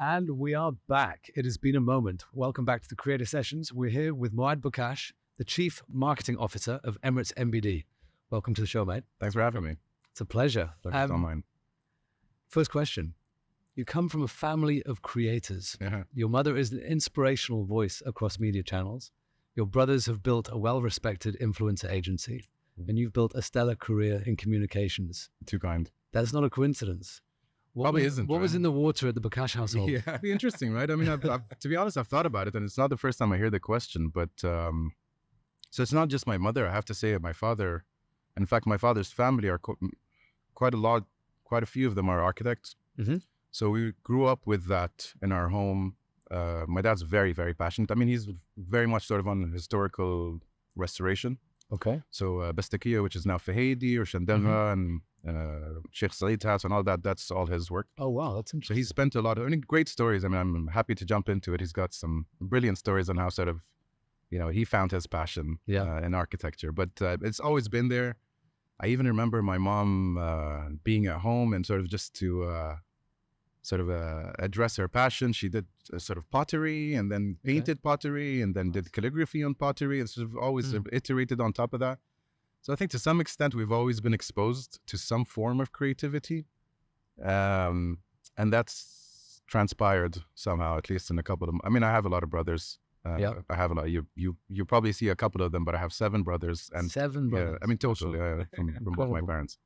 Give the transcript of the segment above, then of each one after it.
And we are back. It has been a moment. Welcome back to the Creator Sessions. We're here with Moadh Bukhash, the Chief Marketing Officer of Emirates MBD. Welcome to the show, mate. Thanks for having me. It's a pleasure. Pleasure's all mine. First question. You come from a family of creators. Yeah. Your mother is an inspirational voice across media channels. Your brothers have built a well-respected influencer agency, and you've built a stellar career in communications. Too kind. That's not a coincidence. Probably isn't. What was in the water at the Bukhash household? Yeah, it'd be interesting, right? I mean, to be honest, I've thought about it, and it's not the first time I hear the question. But so it's not just my mother. I have to say, my father. In fact, my father's family are quite a few of them are architects. Mm-hmm. So we grew up with that in our home. My dad's very, very passionate. I mean, he's very much sort of on historical restoration. Okay. So Bastakia, which is now Fahedi or Shandeva, and Sheikh Saeed's house and all that, that's all his work. Oh, wow. That's interesting. So he's spent a lot of great stories. I mean, I'm happy to jump into it. He's got some brilliant stories on how sort of, he found his passion in architecture. But it's always been there. I even remember my mom being at home and sort of just to address her passion. She did sort of pottery and then painted pottery and then did calligraphy on pottery and sort of always iterated on top of that. So I think to some extent we've always been exposed to some form of creativity, and that's transpired somehow, at least in a couple of them. I mean, I have a lot of brothers. I have a lot. You probably see a couple of them, but I have 7 brothers and 7 brothers. Yeah, I mean, totally from both my parents,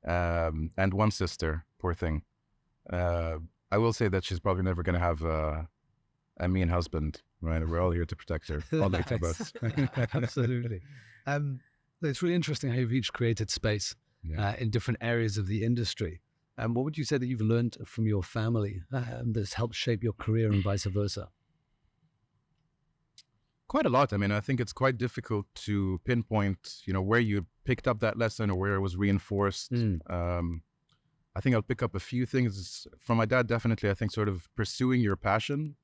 and 1 sister. Poor thing. I will say that she's probably never going to have a mean husband, right? We're all here to protect her. All the of us. Absolutely. It's really interesting how you've each created space in different areas of the industry. What would you say that you've learned from your family that's helped shape your career and vice versa? Quite a lot. I mean, I think it's quite difficult to pinpoint, where you picked up that lesson or where it was reinforced. I think I'll pick up a few things from my dad. Definitely, I think sort of pursuing your passion.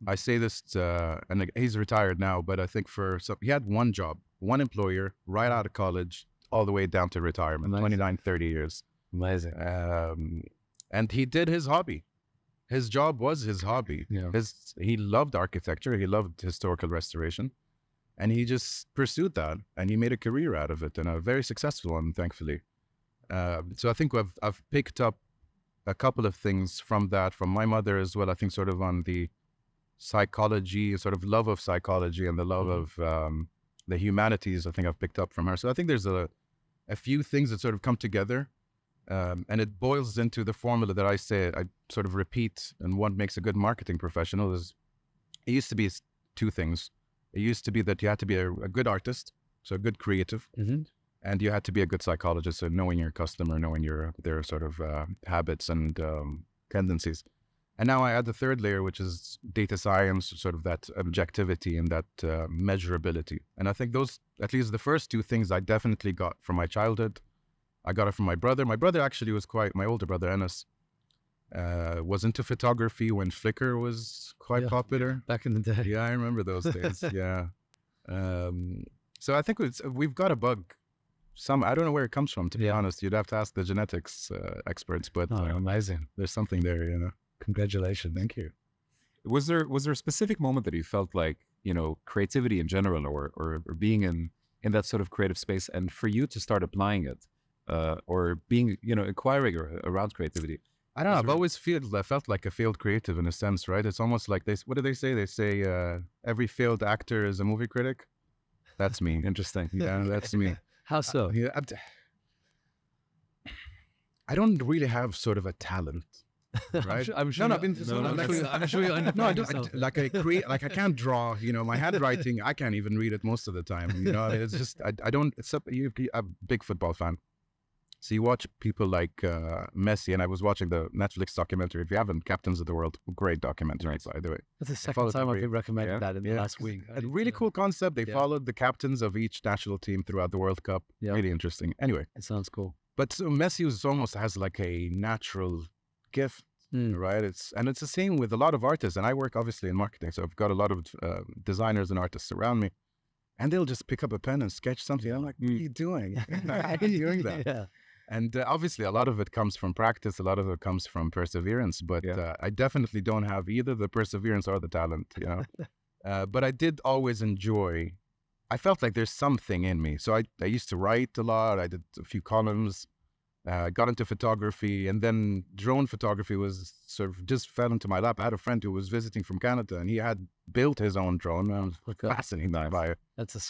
I say this, and he's retired now, but I think he had one job, one employer, right out of college, all the way down to retirement, Amazing. 29, 30 years. Amazing. And he did his hobby. His job was his hobby. Yeah. He loved architecture. He loved historical restoration. And he just pursued that. And he made a career out of it, and a very successful one, thankfully. So I think I've picked up a couple of things from that, from my mother as well. I think sort of on the psychology, sort of love of psychology and the love of the humanities, I think I've picked up from her. So I think there's a few things that sort of come together, and it boils into the formula that I sort of repeat, and what makes a good marketing professional is, it used to be 2 things. It used to be that you had to be a good artist, so a good creative, and you had to be a good psychologist, so knowing your customer, knowing their sort of habits and tendencies. And now I add the 3rd layer, which is data science, sort of that objectivity and that measurability. And I think those, at least the first 2 things, I definitely got from my childhood. I got it from my brother. My brother actually was my older brother, Enes, was into photography when Flickr was quite popular. Back in the day. Yeah, I remember those days. Yeah. So I think we've got a bug. I don't know where it comes from, to be honest. You'd have to ask the genetics experts, but amazing. There's something there, Congratulations. Thank you. Was there a specific moment that you felt like, creativity in general or being in that sort of creative space, and for you to start applying it, or being, inquiring around creativity? I don't know. I've always felt like a failed creative in a sense, right? It's almost like what do they say? They say every failed actor is a movie critic. That's me. Interesting. Yeah, that's me. How so? I don't really have sort of a talent, right? I'm sure. I'm sure you No, I don't. Like I can't draw. My handwriting, I can't even read it most of the time. It's just I don't. I'm a big football fan, so you watch people like Messi, and I was watching the Netflix documentary. If you haven't, Captains of the World, great documentary, by the way. That's the second time I've been recommended that in the last week. A really cool concept. They followed the captains of each national team throughout the World Cup. Yeah. Really interesting. Anyway, It sounds cool. but so Messi almost has like a natural gift, right? It's the same with a lot of artists, and I work obviously in marketing, so I've got a lot of designers and artists around me, and they'll just pick up a pen and sketch something. I'm like, what are you doing? How are you doing that? Yeah. And obviously, a lot of it comes from practice. A lot of it comes from perseverance. But I definitely don't have either the perseverance or the talent, you know. But I did always enjoy. I felt like there's something in me. So I used to write a lot. I did a few columns. Got into photography, and then drone photography was sort of just fell into my lap. I had a friend who was visiting from Canada, and he had built his own drone. And I was fascinated by it.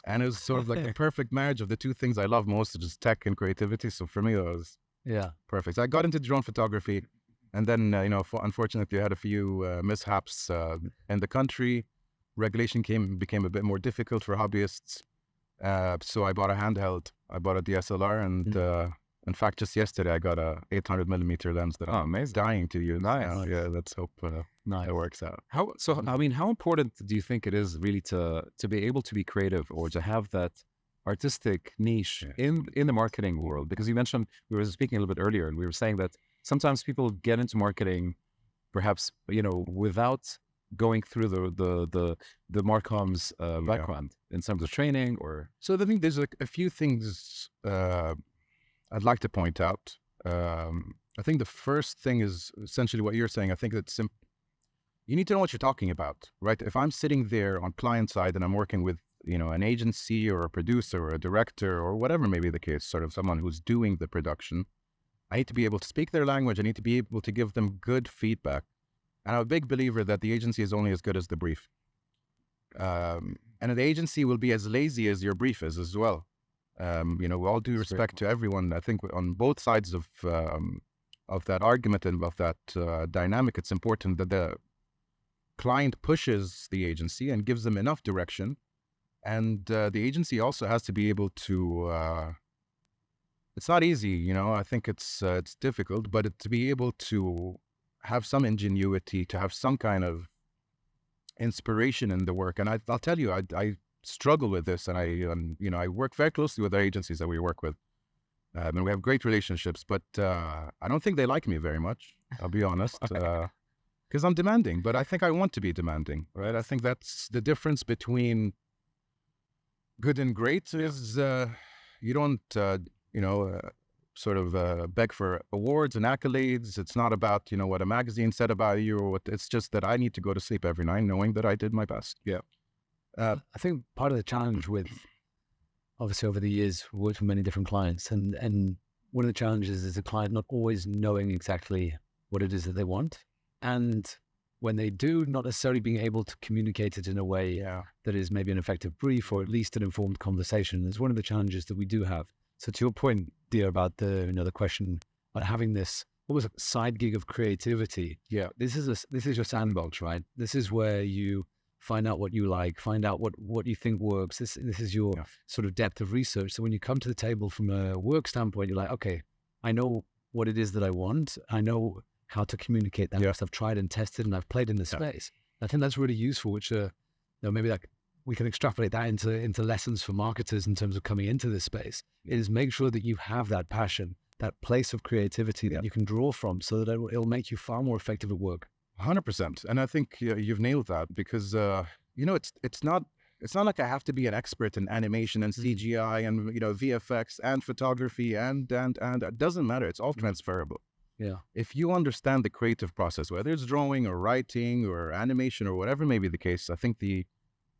And it was sort of like the perfect marriage of the two things I love most, which is tech and creativity. So for me, it was perfect. So I got into drone photography, and then unfortunately, I had a few mishaps in the country. Regulation became a bit more difficult for hobbyists. So I bought a handheld. I bought a DSLR, and in fact, just yesterday, I got a 800 millimeter lens that I'm dying to use. Nice. Yeah, let's hope it works out. How important do you think it is really to be able to be creative or to have that artistic niche in the marketing world? Because you mentioned, we were speaking a little bit earlier, and we were saying that sometimes people get into marketing, perhaps, without going through the Marcom's background in terms of training or. So I think there's a few things I'd like to point out. I think the first thing is essentially what you're saying. I think it's you need to know what you're talking about, right? If I'm sitting there on client side and I'm working with, an agency or a producer or a director or whatever may be the case, sort of someone who's doing the production, I need to be able to speak their language. I need to be able to give them good feedback. And I'm a big believer that the agency is only as good as the brief. And the agency will be as lazy as your brief is as well. With all due respect to everyone, I think on both sides of that argument and of that dynamic, it's important that the client pushes the agency and gives them enough direction, and the agency also has to be able to. It's not easy, I think it's difficult, but to be able to have some ingenuity, to have some kind of inspiration in the work, and I'll tell you, I struggle with this, and I work very closely with the agencies that we work with, and we have great relationships, but I don't think they like me very much, I'll be honest, because I'm demanding, but I think I want to be demanding, right? I think that's the difference between good and great is you don't, beg for awards and accolades. It's not about, what a magazine said about you or what, it's just that I need to go to sleep every night knowing that I did my best. Yeah. I think part of the challenge with, obviously over the years, worked with many different clients, and one of the challenges is the client not always knowing exactly what it is that they want. And when they do, not necessarily being able to communicate it in a way that is maybe an effective brief or at least an informed conversation is one of the challenges that we do have. So to your point, dear, about the question about having this, what was a side gig of creativity? Yeah. This is your sandbox, right? This is where you find out what you like, find out what you think works. This is your sort of depth of research. So when you come to the table from a work standpoint, you're like, okay, I know what it is that I want. I know how to communicate that because I've tried and tested and I've played in the space. I think that's really useful, which maybe like we can extrapolate that into lessons for marketers in terms of coming into this space, is make sure that you have that passion, that place of creativity that you can draw from, so that it'll make you far more effective at work. 100%. And I think you've nailed that, because, it's not like I have to be an expert in animation and CGI and, VFX and photography and it doesn't matter. It's all transferable. Yeah. If you understand the creative process, whether it's drawing or writing or animation or whatever may be the case, I think the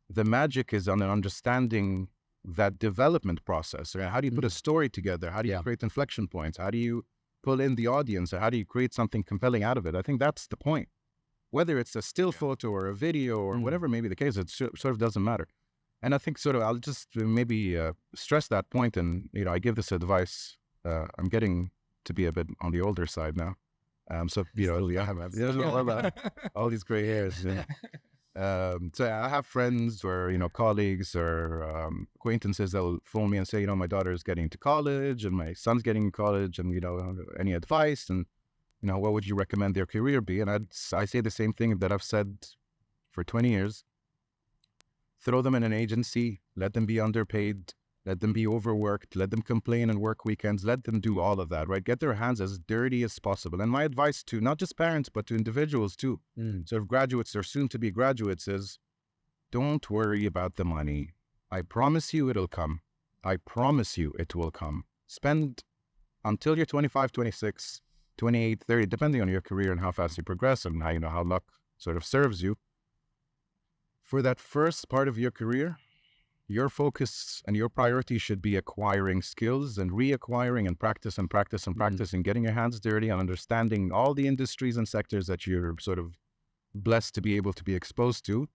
magic is on understanding that development process. Right? How do you put a story together? How do you create inflection points? How do you pull in the audience? Or how do you create something compelling out of it? I think that's the point. Whether it's a still photo or a video or whatever may be the case, it sort of doesn't matter. And I think I'll just maybe stress that point. And, I give this advice. I'm getting to be a bit on the older side now. So, I have all these gray hairs. So I have friends or, colleagues or acquaintances that will phone me and say, my daughter is getting into college and my son's getting in college and, any advice and, what would you recommend their career be? And I say the same thing that I've said for 20 years. Throw them in an agency, let them be underpaid, let them be overworked, let them complain and work weekends, let them do all of that, right? Get their hands as dirty as possible. And my advice to not just parents, but to individuals too, sort of graduates or soon to be graduates, is don't worry about the money. I promise you it'll come. I promise you it will come. Spend until you're 25, 26, 28, 30, depending on your career and how fast you progress and how, how luck sort of serves you. For that first part of your career, your focus and your priority should be acquiring skills and reacquiring and practice and practice and practice and getting your hands dirty and understanding all the industries and sectors that you're sort of blessed to be able to be exposed to,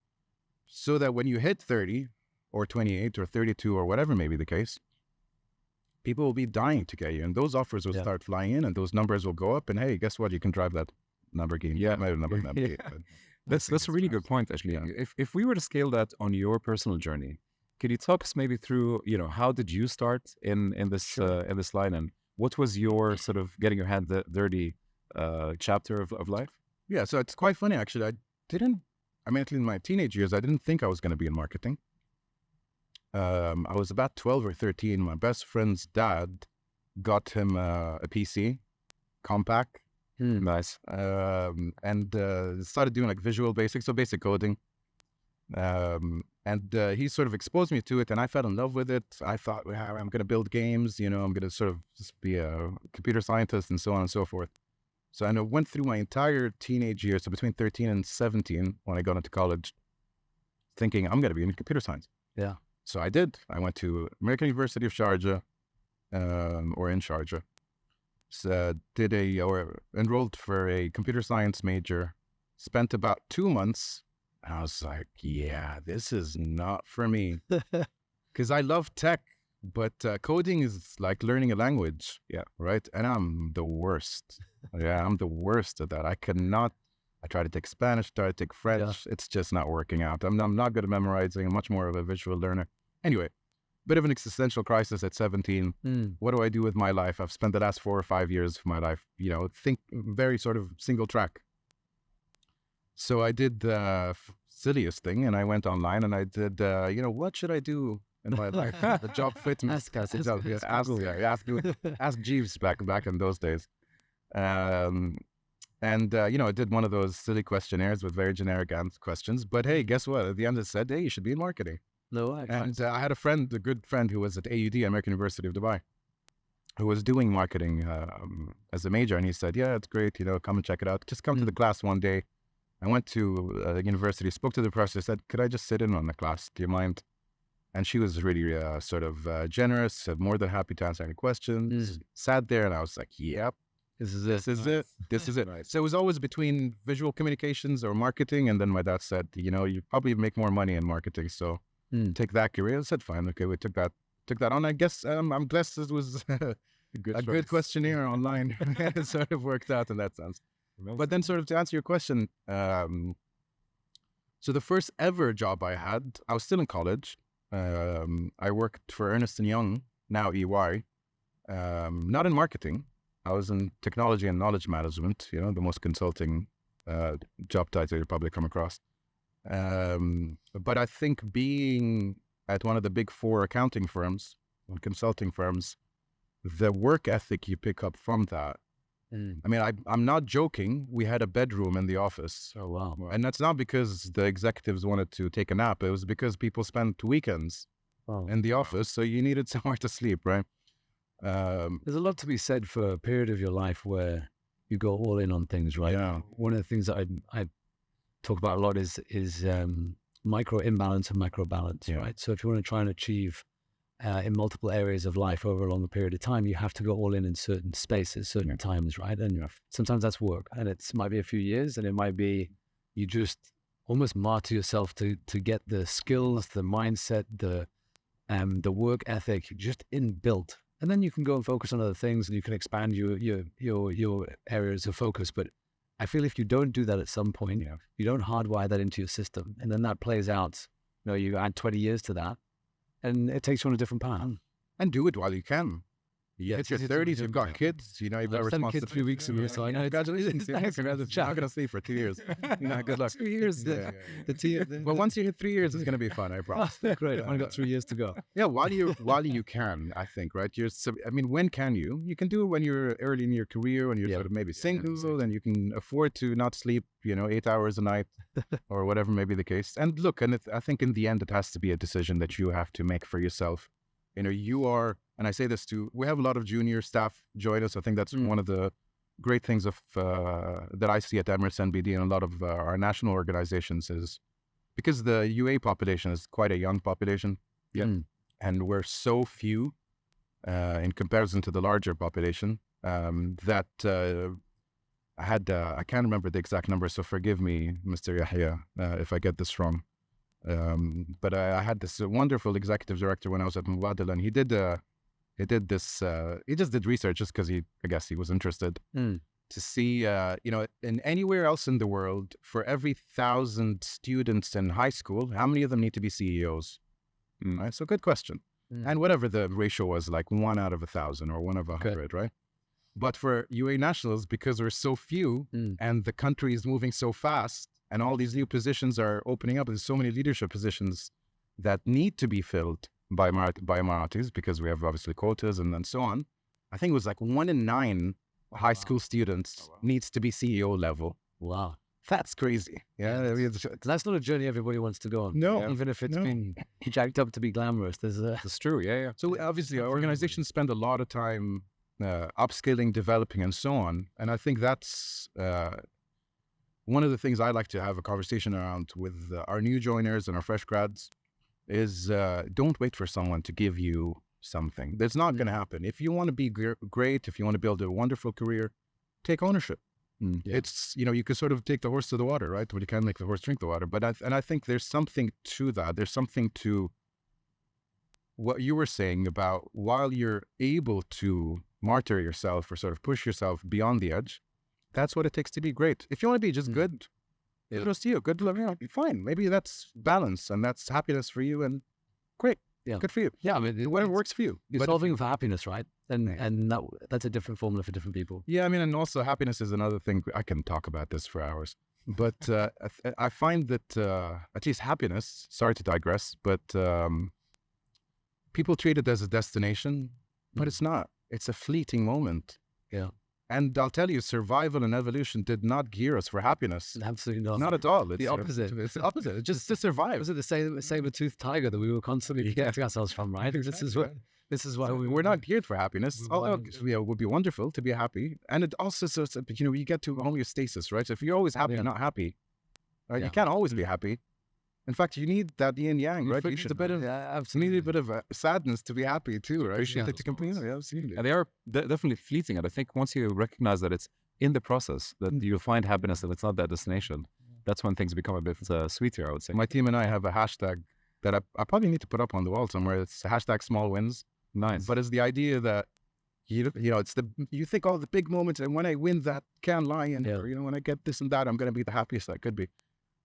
so that when you hit 30 or 28 or 32 or whatever may be the case, people will be dying to get you, and those offers will start flying in and those numbers will go up, and hey, guess what? You can drive that Lamborghini. Yeah. That's a really good point, actually. Yeah. If we were to scale that on your personal journey, could you talk us maybe through, how did you start in this in this line, and what was your sort of getting your hand dirty chapter of life? Yeah, so it's quite funny actually. In my teenage years, I didn't think I was going to be in marketing. I was about 12 or 13. My best friend's dad got him a PC, compact. Nice. And started doing like Visual Basic, so basic coding. And he sort of exposed me to it, and I fell in love with it. I thought, well, I'm going to build games, I'm going to sort of just be a computer scientist and so on and so forth. So I went through my entire teenage years, so between 13 and 17, when I got into college, thinking I'm going to be in computer science. Yeah. So I did. I went to American University of Sharjah, or in Sharjah. So enrolled for a computer science major, spent about 2 months. I was like, yeah, this is not for me. Because I love tech, but coding is like learning a language. Yeah. Right? And I'm the worst. Yeah, I'm the worst at that. I try to take Spanish, try to take French. Yeah. It's just not working out. I'm not good at memorizing. I'm much more of a visual learner. Anyway, bit of an existential crisis at 17. What do I do with my life? I've spent the last 4 or 5 years of my life, think very sort of single track. So I did the silliest thing, and I went online and I did, what should I do in my life? The job fit me. Ask Jeeves back in those days. I did one of those silly questionnaires with very generic questions. But hey, guess what? At the end it said, hey, you should be in marketing. No, and I had a good friend who was at AUD, American University of Dubai, who was doing marketing as a major. And he said, yeah, it's great. Come and check it out. Just come to the class one day. I went to the university, spoke to the professor, said, could I just sit in on the class? Do you mind? And she was really generous, said more than happy to answer any questions. Sat there and I was like, yep. This is it. Right. So it was always between visual communications or marketing. And then my dad said, you probably make more money in marketing. So take that career. I said, fine. Okay, we took that on. I guess I'm blessed it was a good questionnaire online. It sort of worked out in that sense. But then sort of to answer your question, so the first ever job I had, I was still in college. I worked for Ernst & Young, now EY, not in marketing. I was in technology and knowledge management, the most consulting job title you'll probably come across. But I think being at one of the big 4 accounting firms and consulting firms, the work ethic you pick up from that. I'm not joking. We had a bedroom in the office. Oh, wow. And that's not because the executives wanted to take a nap. It was because people spent weekends in the office. So you needed somewhere to sleep, right? There's a lot to be said for a period of your life where you go all in on things, right? Yeah. One of the things that I talk about a lot is micro imbalance and macro balance, right? So if you want to try and achieve in multiple areas of life over a longer period of time, you have to go all in certain spaces, certain times, right? And sometimes that's work, and it might be a few years, and it might be you just almost martyr yourself to get the skills, the mindset, the work ethic just inbuilt. And then you can go and focus on other things, and you can expand your areas of focus. But I feel if you don't do that at some point, you don't hardwire that into your system, and then that plays out. You add 20 years to that, and it takes you on a different path. And do it while you can. You hit your 30s, you've got kids, you've got responsibility. 3 weeks ago, so I know. Congratulations. I'm going to sleep for 2 years. Good luck. 2 years. Well, once you hit 3 years, it's going to be fun, I promise. Great. I've only got 3 years to go. Yeah, while you can, I think, right? When can you? You can do it when you're early in your career, when you're sort of maybe single, and you can afford to not sleep, 8 hours a night or whatever may be the case. And look, I think in the end, it has to be a decision that you have to make for yourself. You are and I say this too, we have a lot of junior staff join us. I think that's one of the great things of that I see at Emirates NBD and a lot of our national organizations is because the UA population is quite a young population. And we're so few in comparison to the larger population that I can't remember the exact number, so forgive me, Mr. Yahya, if I get this wrong. But I had this wonderful executive director when I was at Moadh, and he just did research just because I guess he was interested to see, in anywhere else in the world, for every 1,000 students in high school, how many of them need to be CEOs? Right? So good question. And whatever the ratio was, like 1 out of 1,000 or 1 of 100, right? But for UA nationals, because we're so few and the country is moving so fast and all these new positions are opening up, there's so many leadership positions that need to be filled by Emiratis because we have obviously quotas and so on. I think it was like 1 in 9 high school students needs to be CEO level. Wow. That's crazy. Yeah. That's not a journey everybody wants to go on. No. Even if it's been jacked up to be glamorous. That's true. Yeah. So obviously our organizations spend a lot of time upskilling, developing, and so on. And I think that's one of the things I like to have a conversation around with our new joiners and our fresh grads is don't wait for someone to give you something. That's not going to happen. If you want to be great, if you want to build a wonderful career, take ownership. It's, you can sort of take the horse to the water, right? But you can't make the horse drink the water. But I think there's something to that. There's something to what you were saying about while you're able to martyr yourself or sort of push yourself beyond the edge, that's what it takes to be great. If you want to be just good, kudos to you. Good, fine. Maybe that's balance and that's happiness for you, and great. Yeah, good for you. Yeah, I mean, whatever works for you. You're solving for happiness, right? And that's a different formula for different people. Yeah, I mean, and also happiness is another thing. I can talk about this for hours, but I find that at least happiness. Sorry to digress, but people treat it as a destination, but it's not. It's a fleeting moment. Yeah. And I'll tell you, survival and evolution did not gear us for happiness. Absolutely not. Not at all. It's the opposite. It's the opposite. It's just to survive. Was it the saber-toothed tiger that we were constantly protecting ourselves from, right? Exactly. This is why we're not geared for happiness. Although it would be wonderful to be happy. And it also, you get to homeostasis, right? So if you're always happy, you're not happy. Right? You can't always be happy. In fact, you need that yin yang, right? You need a bit of, absolutely. You need a bit of sadness to be happy too, right? Absolutely. And they are definitely fleeting. And I think once you recognize that it's in the process, that you'll find happiness and it's not that destination, that's when things become a bit sweeter, I would say. My team and I have a hashtag that I probably need to put up on the wall somewhere. It's hashtag small wins. Nice. But it's the idea that, you think all the big moments, and when I win that Cannes Lion, or, when I get this and that, I'm going to be the happiest I could be.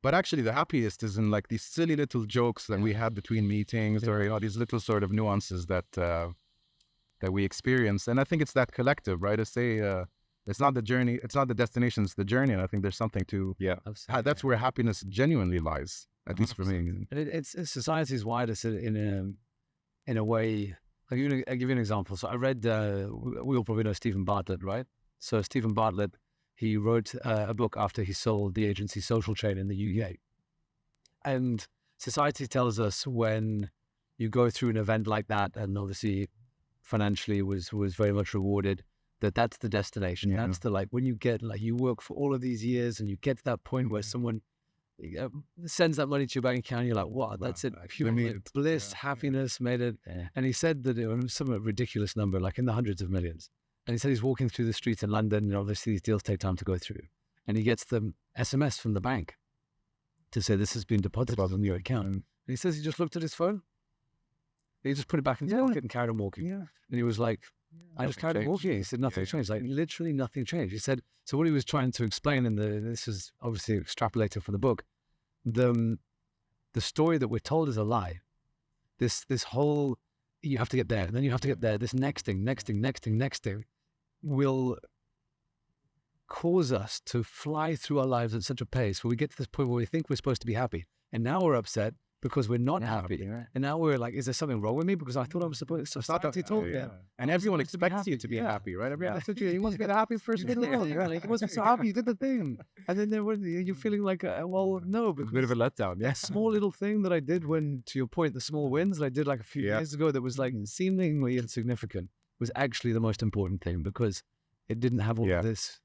But actually, the happiest is in like these silly little jokes that we have between meetings, or these little sort of nuances that we experience. And I think it's that collective, right? To say it's not the journey, it's not the destination, it's the journey. And I think there's something to that's where happiness genuinely lies, at least for me. And it's society's wide in a way. I'll give you an example. So I read, we all probably know Stephen Bartlett, right? So Stephen Bartlett, he wrote a book after he sold the agency Social Chain in the UK. And society tells us when you go through an event like that, and obviously financially was very much rewarded, that's the destination. Yeah. That's the, when you get, you work for all of these years and you get to that point where someone sends that money to your bank account, and you're like, wow, that's it. Pure bliss, happiness, made it. Yeah. And he said that it was some ridiculous number, like in the hundreds of millions. And he said he's walking through the streets in London, and obviously these deals take time to go through. And he gets the SMS from the bank to say this has been deposited on your account. And he says he just looked at his phone. He just put it back in his pocket and carried on walking. Yeah. And he was like, I just carried on walking. He said nothing changed. Like literally nothing changed. He said, so what he was trying to explain, and this is obviously extrapolated from the book, the story that we're told is a lie. This whole, you have to get there, and then you have to get there, this next thing will cause us to fly through our lives at such a pace where we get to this point where we think we're supposed to be happy. And now we're upset because we're not happy. Yeah. And now we're like, is there something wrong with me? Because I thought I was supposed to society told me. And everyone expects you to be happy, right? Everyone expects you must be the happiest person in the world. Yeah, like, you must be so happy you did the thing. And then you're feeling like, well, no, A because bit of a letdown. that small little thing that I did when, to your point, the small wins that I did like a few years ago that was like seemingly insignificant was actually the most important thing because it didn't have all of this,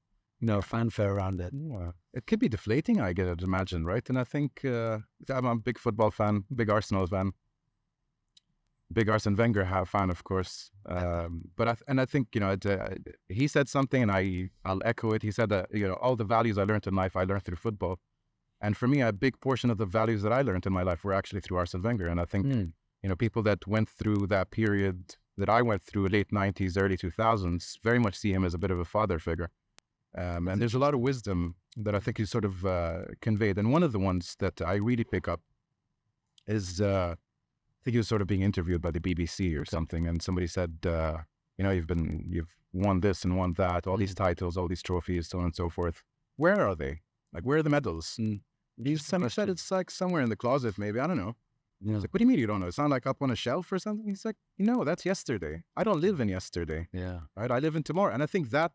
fanfare around it. Yeah. It could be deflating, I get to imagine, right? And I think I'm a big football fan, big Arsenal fan, big Arsene Wenger fan, of course. But I think he said something, and I'll echo it. He said that all the values I learned in life, I learned through football. And for me, a big portion of the values that I learned in my life were actually through Arsene Wenger. And I think people that went through that period that I went through, late 90s, early 2000s, very much see him as a bit of a father figure. And there's a lot of wisdom that I think he sort of conveyed. And one of the ones that I really pick up is, I think he was sort of being interviewed by the BBC or something. And somebody said, you've won this and won that, all these titles, all these trophies, so on and so forth. Where are they? Like, where are the medals? And he said it's like somewhere in the closet, maybe. I don't know. I was like, what do you mean you don't know? It's not like up on a shelf or something? He's like, no, that's yesterday. I don't live in yesterday. Yeah. Right? I live in tomorrow. And I think that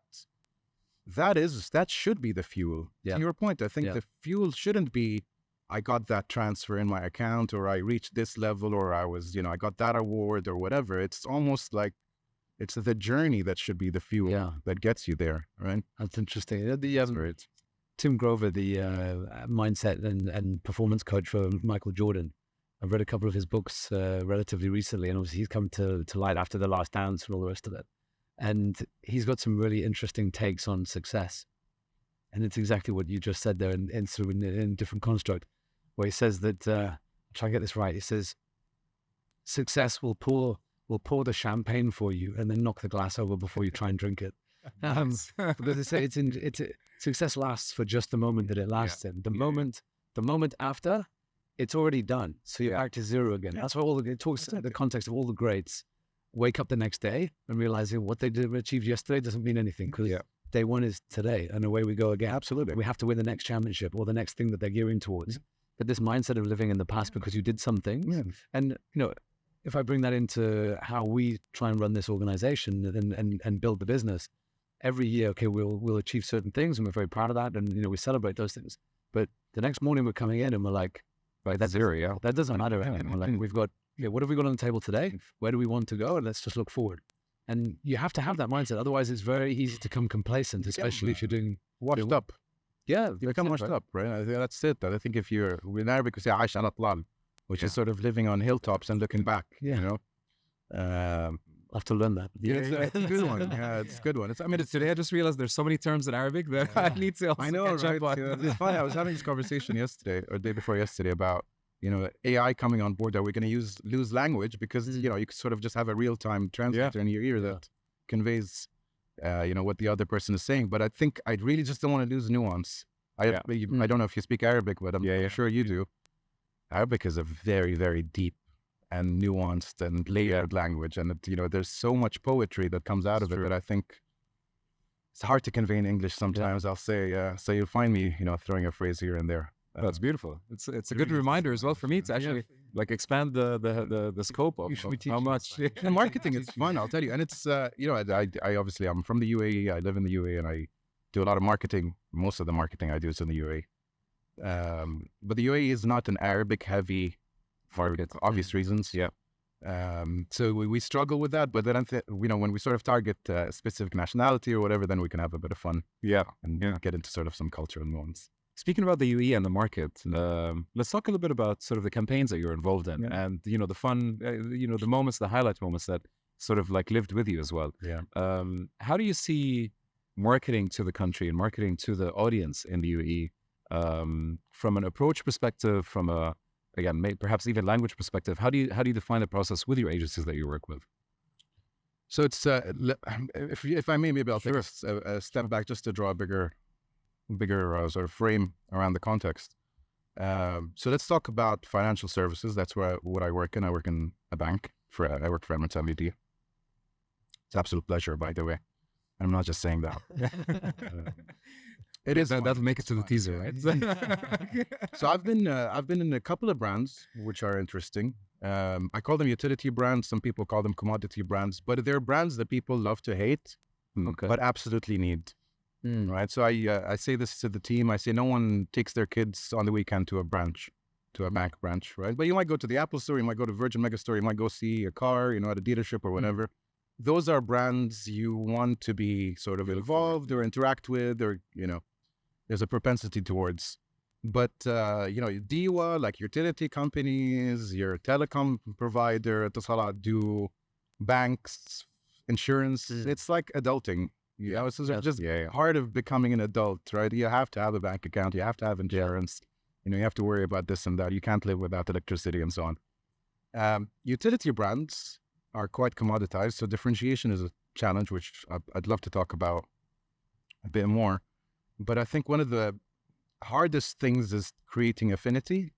should be the fuel. Yeah. To your point, I think the fuel shouldn't be, I got that transfer in my account, or I reached this level, or I was, I got that award or whatever. It's almost like it's the journey that should be the fuel that gets you there, right? That's interesting. Tim Grover, the mindset and performance coach for Michael Jordan, I've read a couple of his books relatively recently, and obviously he's come to light after The Last Dance and all the rest of it. And he's got some really interesting takes on success. And it's exactly what you just said there in different construct, where he says that, I'll try and get this right, he says, success will pour the champagne for you and then knock the glass over before you try and drink it. Because they say success lasts for just the moment that it lasts in. The moment after, it's already done. So you're back to zero again. That's why it talks in the context of all the greats wake up the next day and realizing what they achieved yesterday doesn't mean anything because day one is today and away we go again. Absolutely. We have to win the next championship or the next thing that they're gearing towards. But this mindset of living in the past because you did something, and if I bring that into how we try and run this organization and build the business, every year, we'll achieve certain things and we're very proud of that and we celebrate those things. But the next morning we're coming in and we're like, right, that's zero, that doesn't matter anymore. Like we've got, what have we got on the table today? Where do we want to go? And let's just look forward. And you have to have that mindset. Otherwise, it's very easy to become complacent, especially if you're doing washed up. Yeah, you become washed up, right? I think that's it. I think if you're in Arabic, we say "Aish al atlal," which is sort of living on hilltops and looking back. I'll have to learn that. It's a good one. Yeah, it's a good one. Today I just realized there's so many terms in Arabic that I need to. I know, right? It's funny. I was having this conversation yesterday or day before yesterday about AI coming on board. Are we going to lose language because you could sort of just have a real-time translator in your ear that conveys what the other person is saying. But I think I really just don't want to lose nuance. I don't know if you speak Arabic, but I'm sure you do. Arabic is a very, very deep and nuanced and layered language, and there's so much poetry that comes out of it that I think it's hard to convey in English sometimes. I'll say, so you'll find me throwing a phrase here and there. That's beautiful. It's a good reminder as well for me to actually expand the scope of how much. And marketing is fun, I'll tell you. And it's I obviously I'm from the UAE. I live in the UAE, and I do a lot of marketing. Most of the marketing I do is in the UAE. But the UAE is not an Arabic heavy, for obvious reasons. Yeah. So we struggle with that, but then when we sort of target a specific nationality or whatever, then we can have a bit of fun. And get into sort of some cultural nuance. Speaking about the UAE and the market, let's talk a little bit about sort of the campaigns that you're involved in and, the fun, the moments, the highlight moments that sort of lived with you as well. Yeah. How do you see marketing to the country and marketing to the audience in the UAE from an approach perspective, from perhaps even language perspective? How do you define the process with your agencies that you work with? So it's, if I may, maybe I'll take a step back just to draw a bigger sort of frame around the context. So let's talk about financial services. That's what I work in. I work in a bank. I work for Emirates MVD. It's an absolute pleasure, by the way. I'm not just saying that. It is. That'll make it to the teaser, right? So I've been in a couple of brands which are interesting. I call them utility brands. Some people call them commodity brands, but they're brands that people love to hate, Okay. but absolutely need. Right. So I say this to the team. I say no one takes their kids on the weekend to a bank branch, right? But you might go to the Apple store, you might go to Virgin Megastore, you might go see a car, at a dealership or whatever. Those are brands you want to be sort of involved or interact with, or there's a propensity towards. But DIWA, like utility companies, your telecom provider, Etisalat, do banks, insurance. It's like adulting. It's just part of becoming an adult, right? You have to have a bank account, you have to have insurance, you have to worry about this and that. You can't live without electricity and so on. Utility brands are quite commoditized, so differentiation is a challenge, which I'd love to talk about a bit more. But I think one of the hardest things is creating affinity.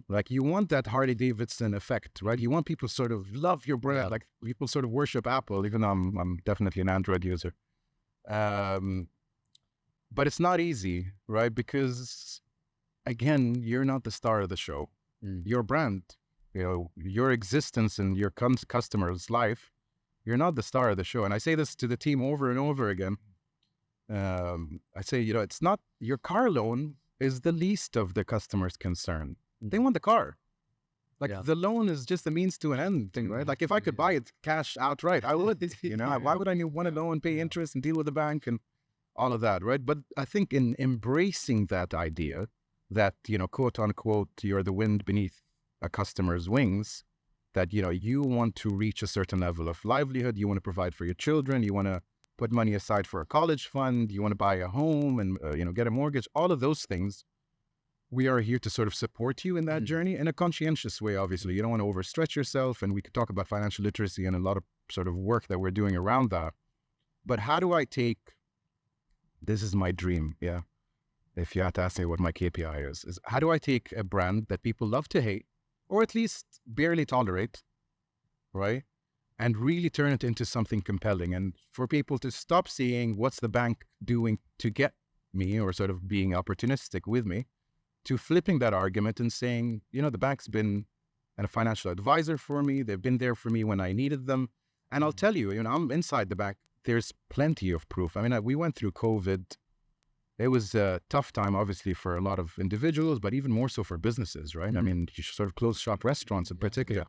Like you want that Harley Davidson effect, right? You want people sort of love your brand, like people sort of worship Apple, even though I'm definitely an Android user. But it's not easy, right? Because again, you're not the star of the show. Your brand, your existence in your customer's life, you're not the star of the show. And I say this to the team over and over again. I say, it's not, your car loan is the least of the customer's concern. They want the car. The loan is just a means to an end thing, right? Like if I could buy it cash outright, I would, why would I want to loan, pay interest and deal with the bank and all of that, right? But I think in embracing that idea that, quote unquote, you're the wind beneath a customer's wings, that, you want to reach a certain level of livelihood, you want to provide for your children, you want to put money aside for a college fund, you want to buy a home and, get a mortgage, all of those things. We are here to sort of support you in that journey in a conscientious way, obviously. You don't want to overstretch yourself, and we could talk about financial literacy and a lot of sort of work that we're doing around that. But how do I take, this is my dream, if you had to ask me what my KPI is how do I take a brand that people love to hate, or at least barely tolerate, right? And really turn it into something compelling, and for people to stop seeing what's the bank doing to get me, or sort of being opportunistic with me, to flipping that argument and saying, the bank's been a financial advisor for me. They've been there for me when I needed them. And I'll tell you, I'm inside the bank. There's plenty of proof. I mean, we went through COVID. It was a tough time, obviously, for a lot of individuals, but even more so for businesses, right? I mean, you sort of closed shop restaurants in particular.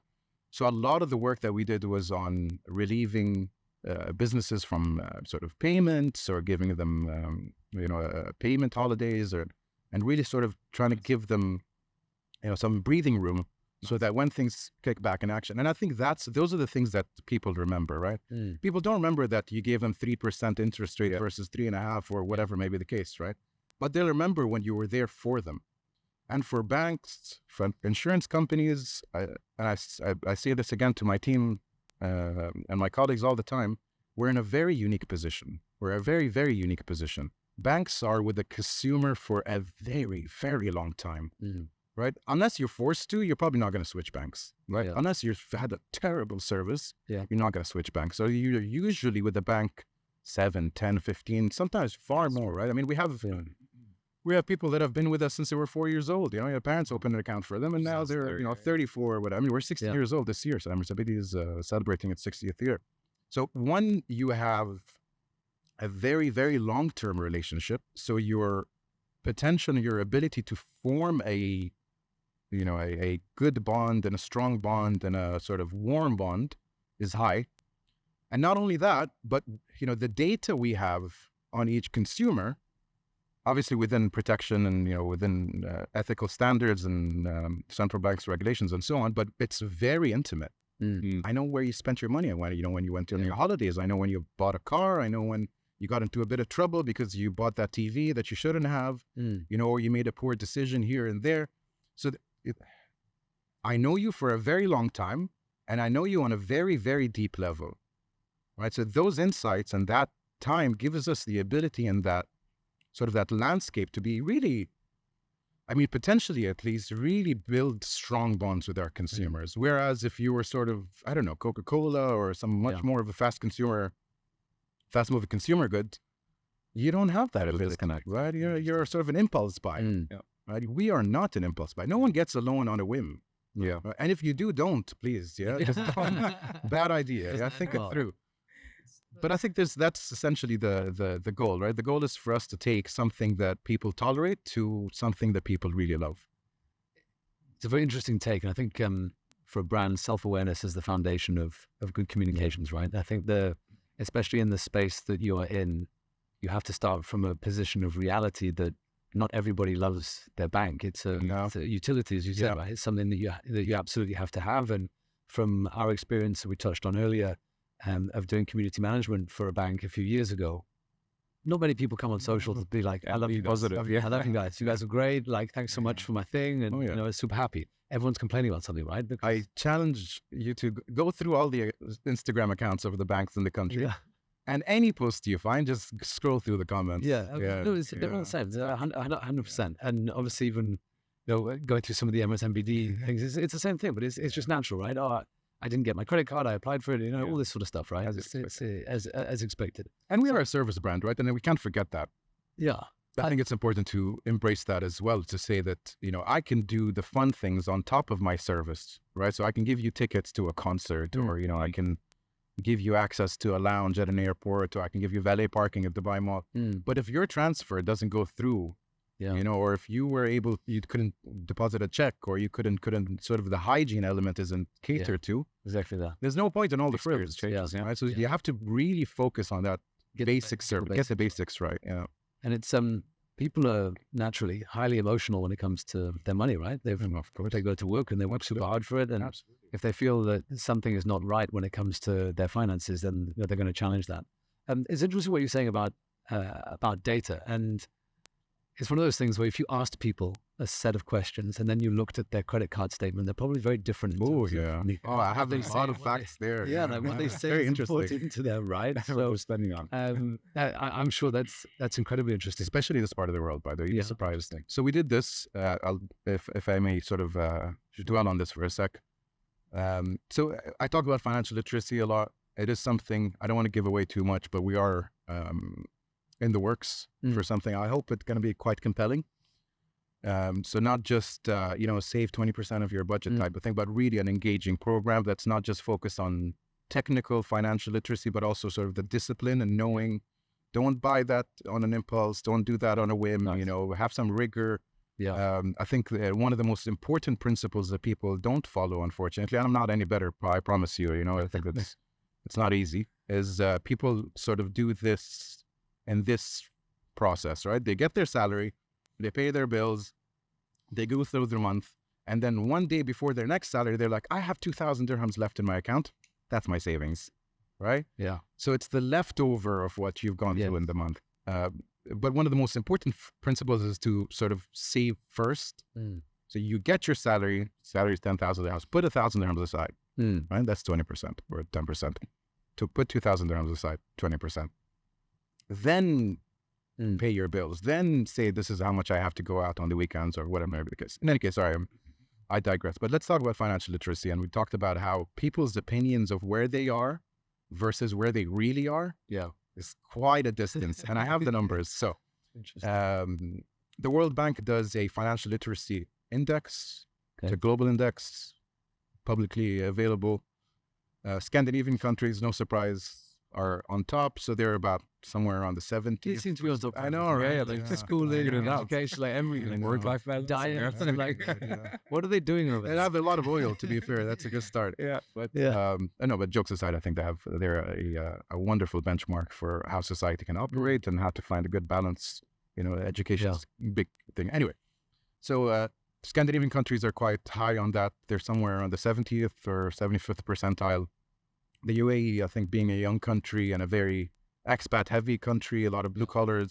So a lot of the work that we did was on relieving businesses from sort of payments, or giving them, payment holidays, and really sort of trying to give them, some breathing room, so that when things kick back in action. And I think those are the things that people remember, right? People don't remember that you gave them 3% interest rate versus 3.5% or whatever may be the case, right? But they'll remember when you were there for them. And for banks, for insurance companies, I say this again to my team and my colleagues all the time, we're in a very unique position. We're a very, very unique position. Banks are with the consumer for a very, very long time, right? Unless you're forced to, you're probably not going to switch banks, right? Unless you've had a terrible service, you're not going to switch banks. So you're usually with the bank 7, 10, 15, sometimes far more, right? I mean, we have people that have been with us since they were 4 years old. Your parents opened an account for them, and now they're 34 or whatever. I mean, we're 60 years old this year, so Emirates is celebrating its 60th year. So one, you have a very, very long-term relationship. So your potential and your ability to form a good bond and a strong bond and a sort of warm bond is high. And not only that, but, the data we have on each consumer, obviously within protection and, within ethical standards and central banks regulations and so on, but it's very intimate. I know where you spent your money. When you went on your holidays. I know when you bought a car. I know when you got into a bit of trouble because you bought that TV that you shouldn't have, or you made a poor decision here and there. So I know you for a very long time, and I know you on a very, very deep level, right? So those insights and that time gives us the ability and that sort of that landscape to be really, potentially at least, really build strong bonds with our consumers. Whereas if you were sort of, Coca-Cola or some much more of a fast-moving consumer good, you don't have that ability, disconnect. right? You're sort of an impulse buy, right? We are not an impulse buy. No one gets a loan on a whim. Yeah. Right? And if you do, don't, please. Yeah, just don't. Bad idea. Yeah, think it through. But I think that's essentially the goal, right? The goal is for us to take something that people tolerate to something that people really love. It's a very interesting take. And I think for a brand, self-awareness is the foundation of good communications, right? I think especially in the space that you are in, you have to start from a position of reality that not everybody loves their bank. It's a utility, as you said, right? It's something that you absolutely have to have. And from our experience that we touched on earlier, of doing community management for a bank a few years ago, not many people come on social to be like, I love you guys. I love you guys. You guys are great. Like, thanks so much for my thing. And, you know, it's super happy. Everyone's complaining about something, right? Because I challenge you to go through all the Instagram accounts of the banks in the country. And any post you find, just scroll through the comments. No, they're all the same. 100%. And obviously, even going through some of the Emirates MBD things, it's the same thing, but it's just natural, right? Oh, I didn't get my credit card. I applied for it. All this sort of stuff, right? As expected. And we are a service brand, right? And we can't forget that. Yeah. I think it's important to embrace that as well, to say that, I can do the fun things on top of my service, right? So I can give you tickets to a concert, or, I can give you access to a lounge at an airport, or I can give you valet parking at Dubai Mall. But if your transfer doesn't go through, or if you couldn't deposit a check, or you couldn't sort of the hygiene element isn't catered to. Exactly that. There's no point in all the frills. Right? So you have to really focus on that basic service. Get the basics right. Yeah. And it's people are naturally highly emotional when it comes to their money, right? They go to work and they work super hard for it, and if they feel that something is not right when it comes to their finances, then they're going to challenge that. It's interesting what you're saying about data, and it's one of those things where if you asked people a set of questions and then you looked at their credit card statement, they're probably very different. Oh, yeah. I have a lot of facts there. Yeah, like what they say is important to them, right? That's what we're spending on. I'm sure that's incredibly interesting. Especially this part of the world, by the way. You'd be surprised. So we did this, if I may sort of dwell on this for a sec. So I talk about financial literacy a lot. It is something, I don't want to give away too much, but we are in the works for something. I hope it's going to be quite compelling. So not just, save 20% of your budget type of thing, but really an engaging program that's not just focused on technical financial literacy, but also sort of the discipline and knowing, don't buy that on an impulse, don't do that on a whim, have some rigor. Yeah. I think one of the most important principles that people don't follow, unfortunately, and I'm not any better, I promise you, I think it's not easy, is people sort of do this in this process, right? They get their salary, they pay their bills, they go through their month, and then one day before their next salary, they're like, I have 2,000 dirhams left in my account. That's my savings, right? Yeah. So it's the leftover of what you've gone through in the month. But one of the most important principles is to sort of save first. So you get your salary is 10,000 dirhams, put 1,000 dirhams aside, right? That's 20% or 10%. To put 2,000 dirhams aside, 20%. Then pay your bills. Then say, this is how much I have to go out on the weekends or whatever the case. In any case, sorry, I digress. But let's talk about financial literacy. And we talked about how people's opinions of where they are versus where they really are is quite a distance. And I have the numbers. So the World Bank does a financial literacy index. It's a global index, publicly available. Scandinavian countries, no surprise, are on top. So they're about somewhere around the 70s. It seems to be on top. I know, right? Like schooling, education, like everything, work-life balance, diet. What are they doing over there? They have a lot of oil, to be fair. That's a good start. But but jokes aside, I think they're a wonderful benchmark for how society can operate and how to find a good balance. Education is a big thing. Anyway, so Scandinavian countries are quite high on that. They're somewhere on the 70th or 75th percentile. The UAE, I think, being a young country and a very expat-heavy country, a lot of blue-collar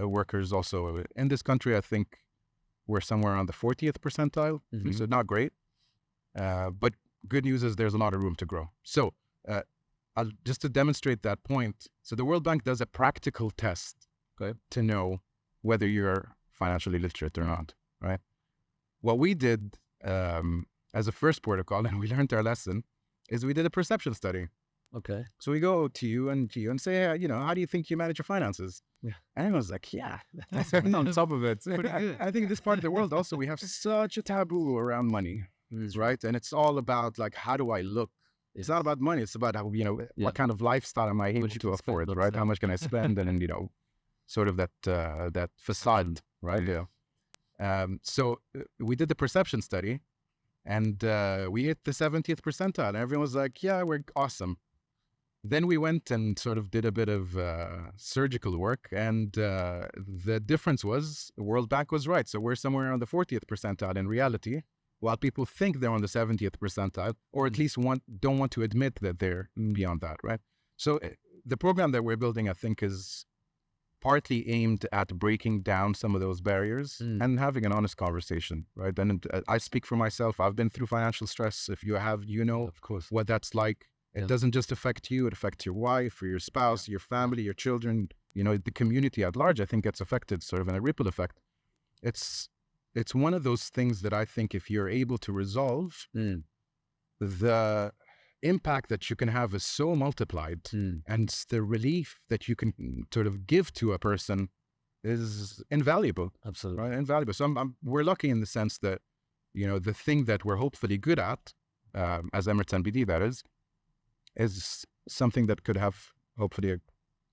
workers also in this country, I think we're somewhere on the 40th percentile, so not great. But good news is there's a lot of room to grow. So just to demonstrate that point, so the World Bank does a practical test to know whether you're financially literate or not, right? What we did as a first protocol, and we learned our lesson, is we did a perception study. Okay. So we go to you and say, how do you think you manage your finances? Yeah. And everyone's like, yeah, that's On top of it. Pretty good. I think in this part of the world also we have such a taboo around money, right? And it's all about like, how do I look? It's not about money. It's about how, what kind of lifestyle am I able you to can spend afford, on right? stuff. How much can I spend? And, sort of that facade, right? Yeah. So we did the perception study and we hit the 70th percentile and everyone was like, yeah, we're awesome. Then we went and sort of did a bit of surgical work, and the difference was the World Bank was right. So we're somewhere around the 40th percentile in reality, while people think they're on the 70th percentile, or at least don't want to admit that they're beyond that, right? So the program that we're building, I think, is partly aimed at breaking down some of those barriers and having an honest conversation, right? And I speak for myself. I've been through financial stress. If you have, Of course. what that's like. It doesn't just affect you, it affects your wife or your spouse, your family, your children, the community at large, I think gets affected sort of in a ripple effect. It's one of those things that I think if you're able to resolve, the impact that you can have is so multiplied and the relief that you can sort of give to a person is invaluable. Absolutely. Right? Invaluable. So we're lucky in the sense that, the thing that we're hopefully good at, as Emirates NBD that is something that could have hopefully a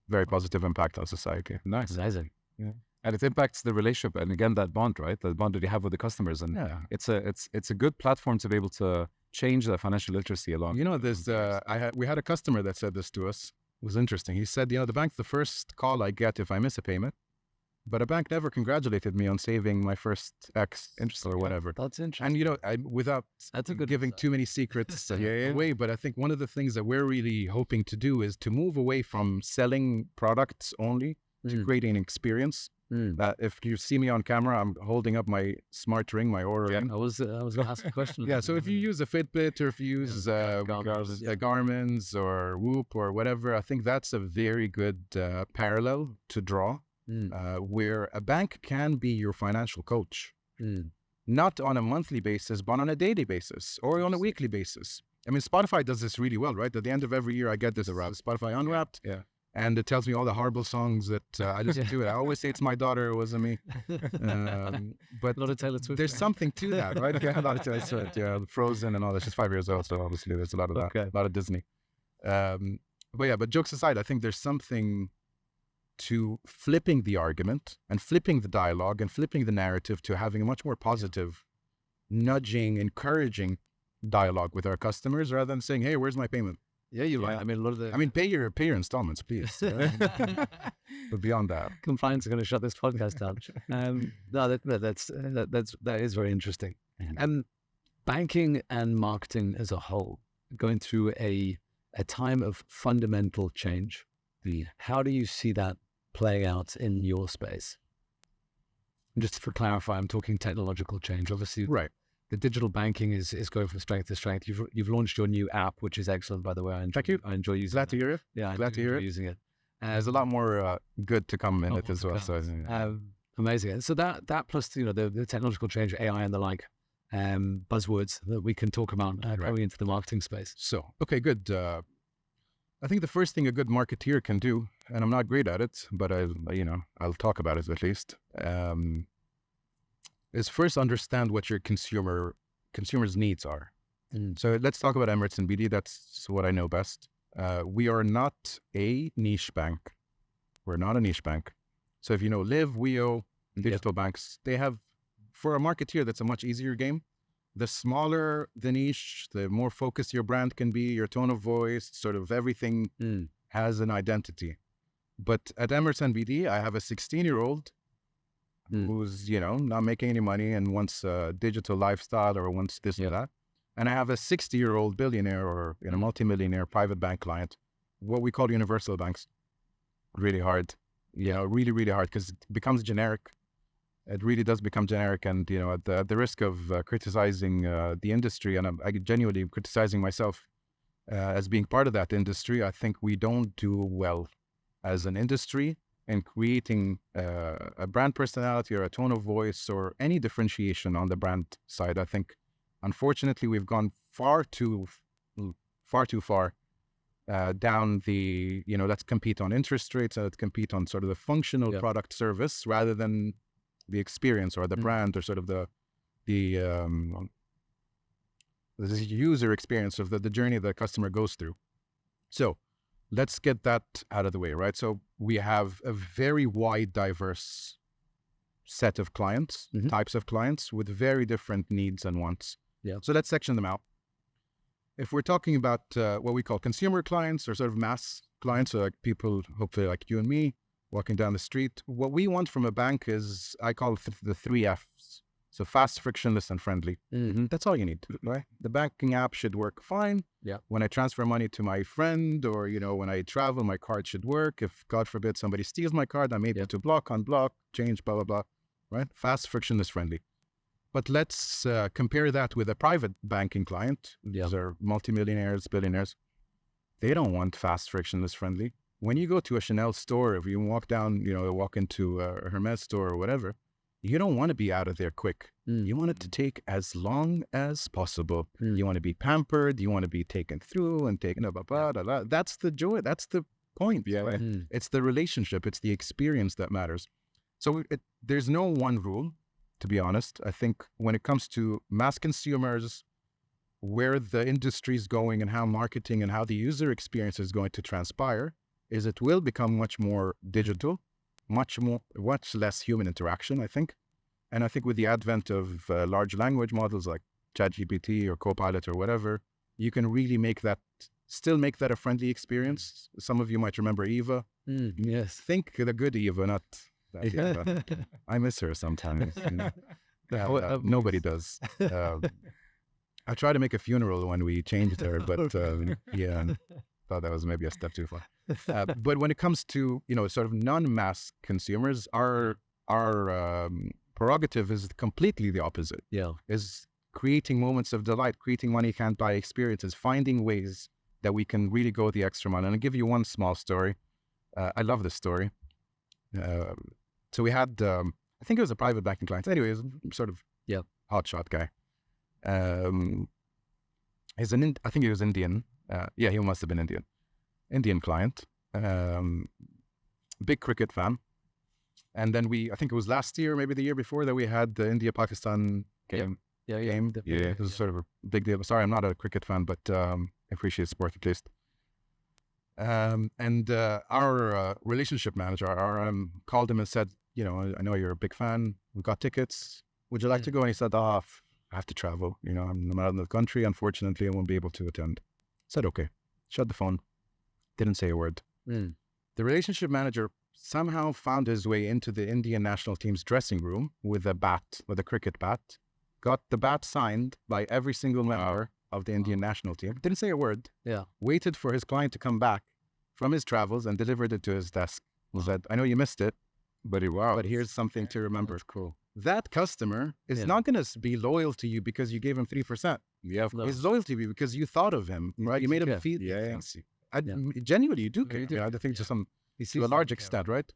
very positive impact on society. Nice. Amazing. Yeah. And it impacts the relationship and again that bond, right? That bond that you have with the customers. And it's a good platform to be able to change the financial literacy along. We had a customer that said this to us. It was interesting. He said, the bank's the first call I get if I miss a payment. But a bank never congratulated me on saving my first X or whatever. That's interesting. And without giving too many secrets away, but I think one of the things that we're really hoping to do is to move away from selling products only to creating an experience. That if you see me on camera, I'm holding up my smart ring, my Aura ring. I was going to ask a question. Yeah, so if you use a Fitbit or if you use Garmin's or Whoop or whatever, I think that's a very good parallel to draw. Where a bank can be your financial coach, not on a monthly basis, but on a daily basis or on a weekly basis. I mean, Spotify does this really well, right? At the end of every year, I get this Spotify Unwrapped, and it tells me all the horrible songs that I listen to. I always say it's my daughter, it wasn't me. But a lot of Taylor Swift. There's something to that, right? Yeah, a lot of Taylor Swift, Frozen and all that. She's 5 years old, so obviously there's a lot of that, a lot of Disney. But jokes aside, I think there's something to flipping the argument and flipping the dialogue and flipping the narrative to having a much more positive, nudging, encouraging dialogue with our customers rather than saying, hey, where's my payment? Yeah, you're right. I mean, a lot of the... pay your installments, please. But beyond that. Compliance are going to shut this podcast down. No, that is very interesting. Banking and marketing as a whole, going through a time of fundamental change. How do you see that playing out in your space? And just for clarify, I'm talking technological change. Obviously, right. The digital banking is going from strength to strength. You've launched your new app, which is excellent, by the way. Thank you. I enjoy using it. Glad to hear it. Yeah, glad to hear it. Using it. There's a lot more good to come in it as well. So, amazing. So that plus the technological change, AI and the like, buzzwords that we can talk about going into the marketing space. So, okay, good. I think the first thing a good marketeer can do, and I'm not great at it, but I'll talk about it at least, is first understand what your consumers' needs are. So let's talk about Emirates and BD. That's what I know best. We are not a niche bank. We're not a niche bank. So if Liv, Weo, digital banks, they have, for a marketeer, that's a much easier game. The smaller the niche, the more focused your brand can be, your tone of voice, sort of everything has an identity. But at Emirates NBD, I have a 16-year-old who's, not making any money and wants a digital lifestyle or wants this or that. And I have a 60-year-old billionaire or multimillionaire private bank client, what we call universal banks. Really hard, really, really hard because it becomes generic. It really does become generic, and at the risk of criticizing the industry, and I genuinely criticizing myself as being part of that industry, I think we don't do well as an industry in creating a brand personality or a tone of voice or any differentiation on the brand side. I think, unfortunately, we've gone far too far down the, let's compete on interest rates, let's compete on sort of the functional product service rather than the experience or the brand or sort of the user experience of the journey the customer goes through. So let's get that out of the way, right? So we have a very wide, diverse set of clients, types of clients with very different needs and wants. Yeah. So let's section them out. If we're talking about what we call consumer clients or sort of mass clients, so like people, hopefully like you and me, walking down the street, what we want from a bank is, I call it the 3 Fs. So fast, frictionless, and friendly. That's all you need, right? The banking app should work fine. Yeah. When I transfer money to my friend or, when I travel, my card should work. If, God forbid, somebody steals my card, I'm able to block, unblock, change, blah, blah, blah, right? Fast, frictionless, friendly. But let's compare that with a private banking client. These are multimillionaires, billionaires. They don't want fast, frictionless, friendly. When you go to a Chanel store, if you walk down, walk into a Hermes store or whatever, you don't want to be out of there quick. You want it to take as long as possible. You want to be pampered. You want to be taken through and taken blah, blah, blah, blah. That's the joy. That's the point. Right? It's the relationship. It's the experience that matters. So there's no one rule. To be honest, I think when it comes to mass consumers, where the industry is going and how marketing and how the user experience is going to transpire, is it will become much more digital, much less human interaction, I think. And I think with the advent of large language models like ChatGPT or Copilot or whatever, you can really still make that a friendly experience. Some of you might remember Eva. Yes. Think the good Eva, not... I miss her sometimes. Nobody does. I tried to make a funeral when we changed her, but thought that was maybe a step too far. But when it comes to sort of non-mass consumers, our prerogative is completely the opposite. Yeah, is creating moments of delight, creating money can't buy experiences, finding ways that we can really go the extra mile. And I'll give you one small story. I love this story. So we had, I think it was a private banking client. Anyway, he was sort of hotshot guy. I think he was Indian. He must have been Indian. Indian client. Big cricket fan. And then I think it was last year, maybe the year before, that we had the India-Pakistan game. It was sort of a big deal. Sorry, I'm not a cricket fan, but I appreciate sport at least. And our relationship manager, called him and said, I know you're a big fan. We've got tickets. Would you like to go? And he said, I have to travel. I'm out of the country. Unfortunately, I won't be able to attend. Said, okay. Shut the phone. Didn't say a word. The relationship manager somehow found his way into the Indian national team's dressing room with a cricket bat. Got the bat signed by every single member of the Indian national team. Didn't say a word. Yeah. Waited for his client to come back from his travels and delivered it to his desk. Said, I know you missed it, but here's something to remember. That's cool. That customer is not going to be loyal to you because you gave him 3%. Yeah, of course. He's loyal to you because you thought of him, right? You made him feel fancy. Genuinely, you do care. I think to a large extent, right?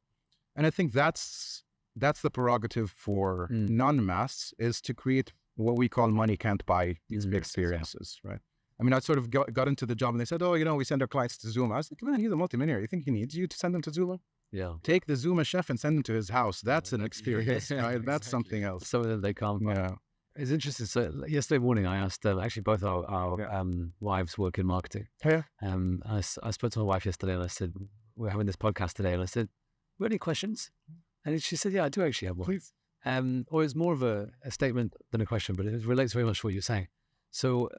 And I think that's the prerogative for non-mass, is to create what we call money can't buy experiences, right? I mean, I sort of got into the job and they said, we send our clients to Zoom. I was like, man, he's a multimillionaire. You think he needs you to send them to Zoom? Yeah. Take the Zuma chef and send him to his house. That's an experience, right? That's Exactly. something else. Something that they can't buy. Yeah. It's interesting. So yesterday morning, I asked, actually both our wives work in marketing. Yeah. I spoke to my wife yesterday and I said, we're having this podcast today. And I said, "Were any questions?" And she said, "Yeah, I do actually have one." Please. Or it's more of a statement than a question, but it relates very much to what you're saying. So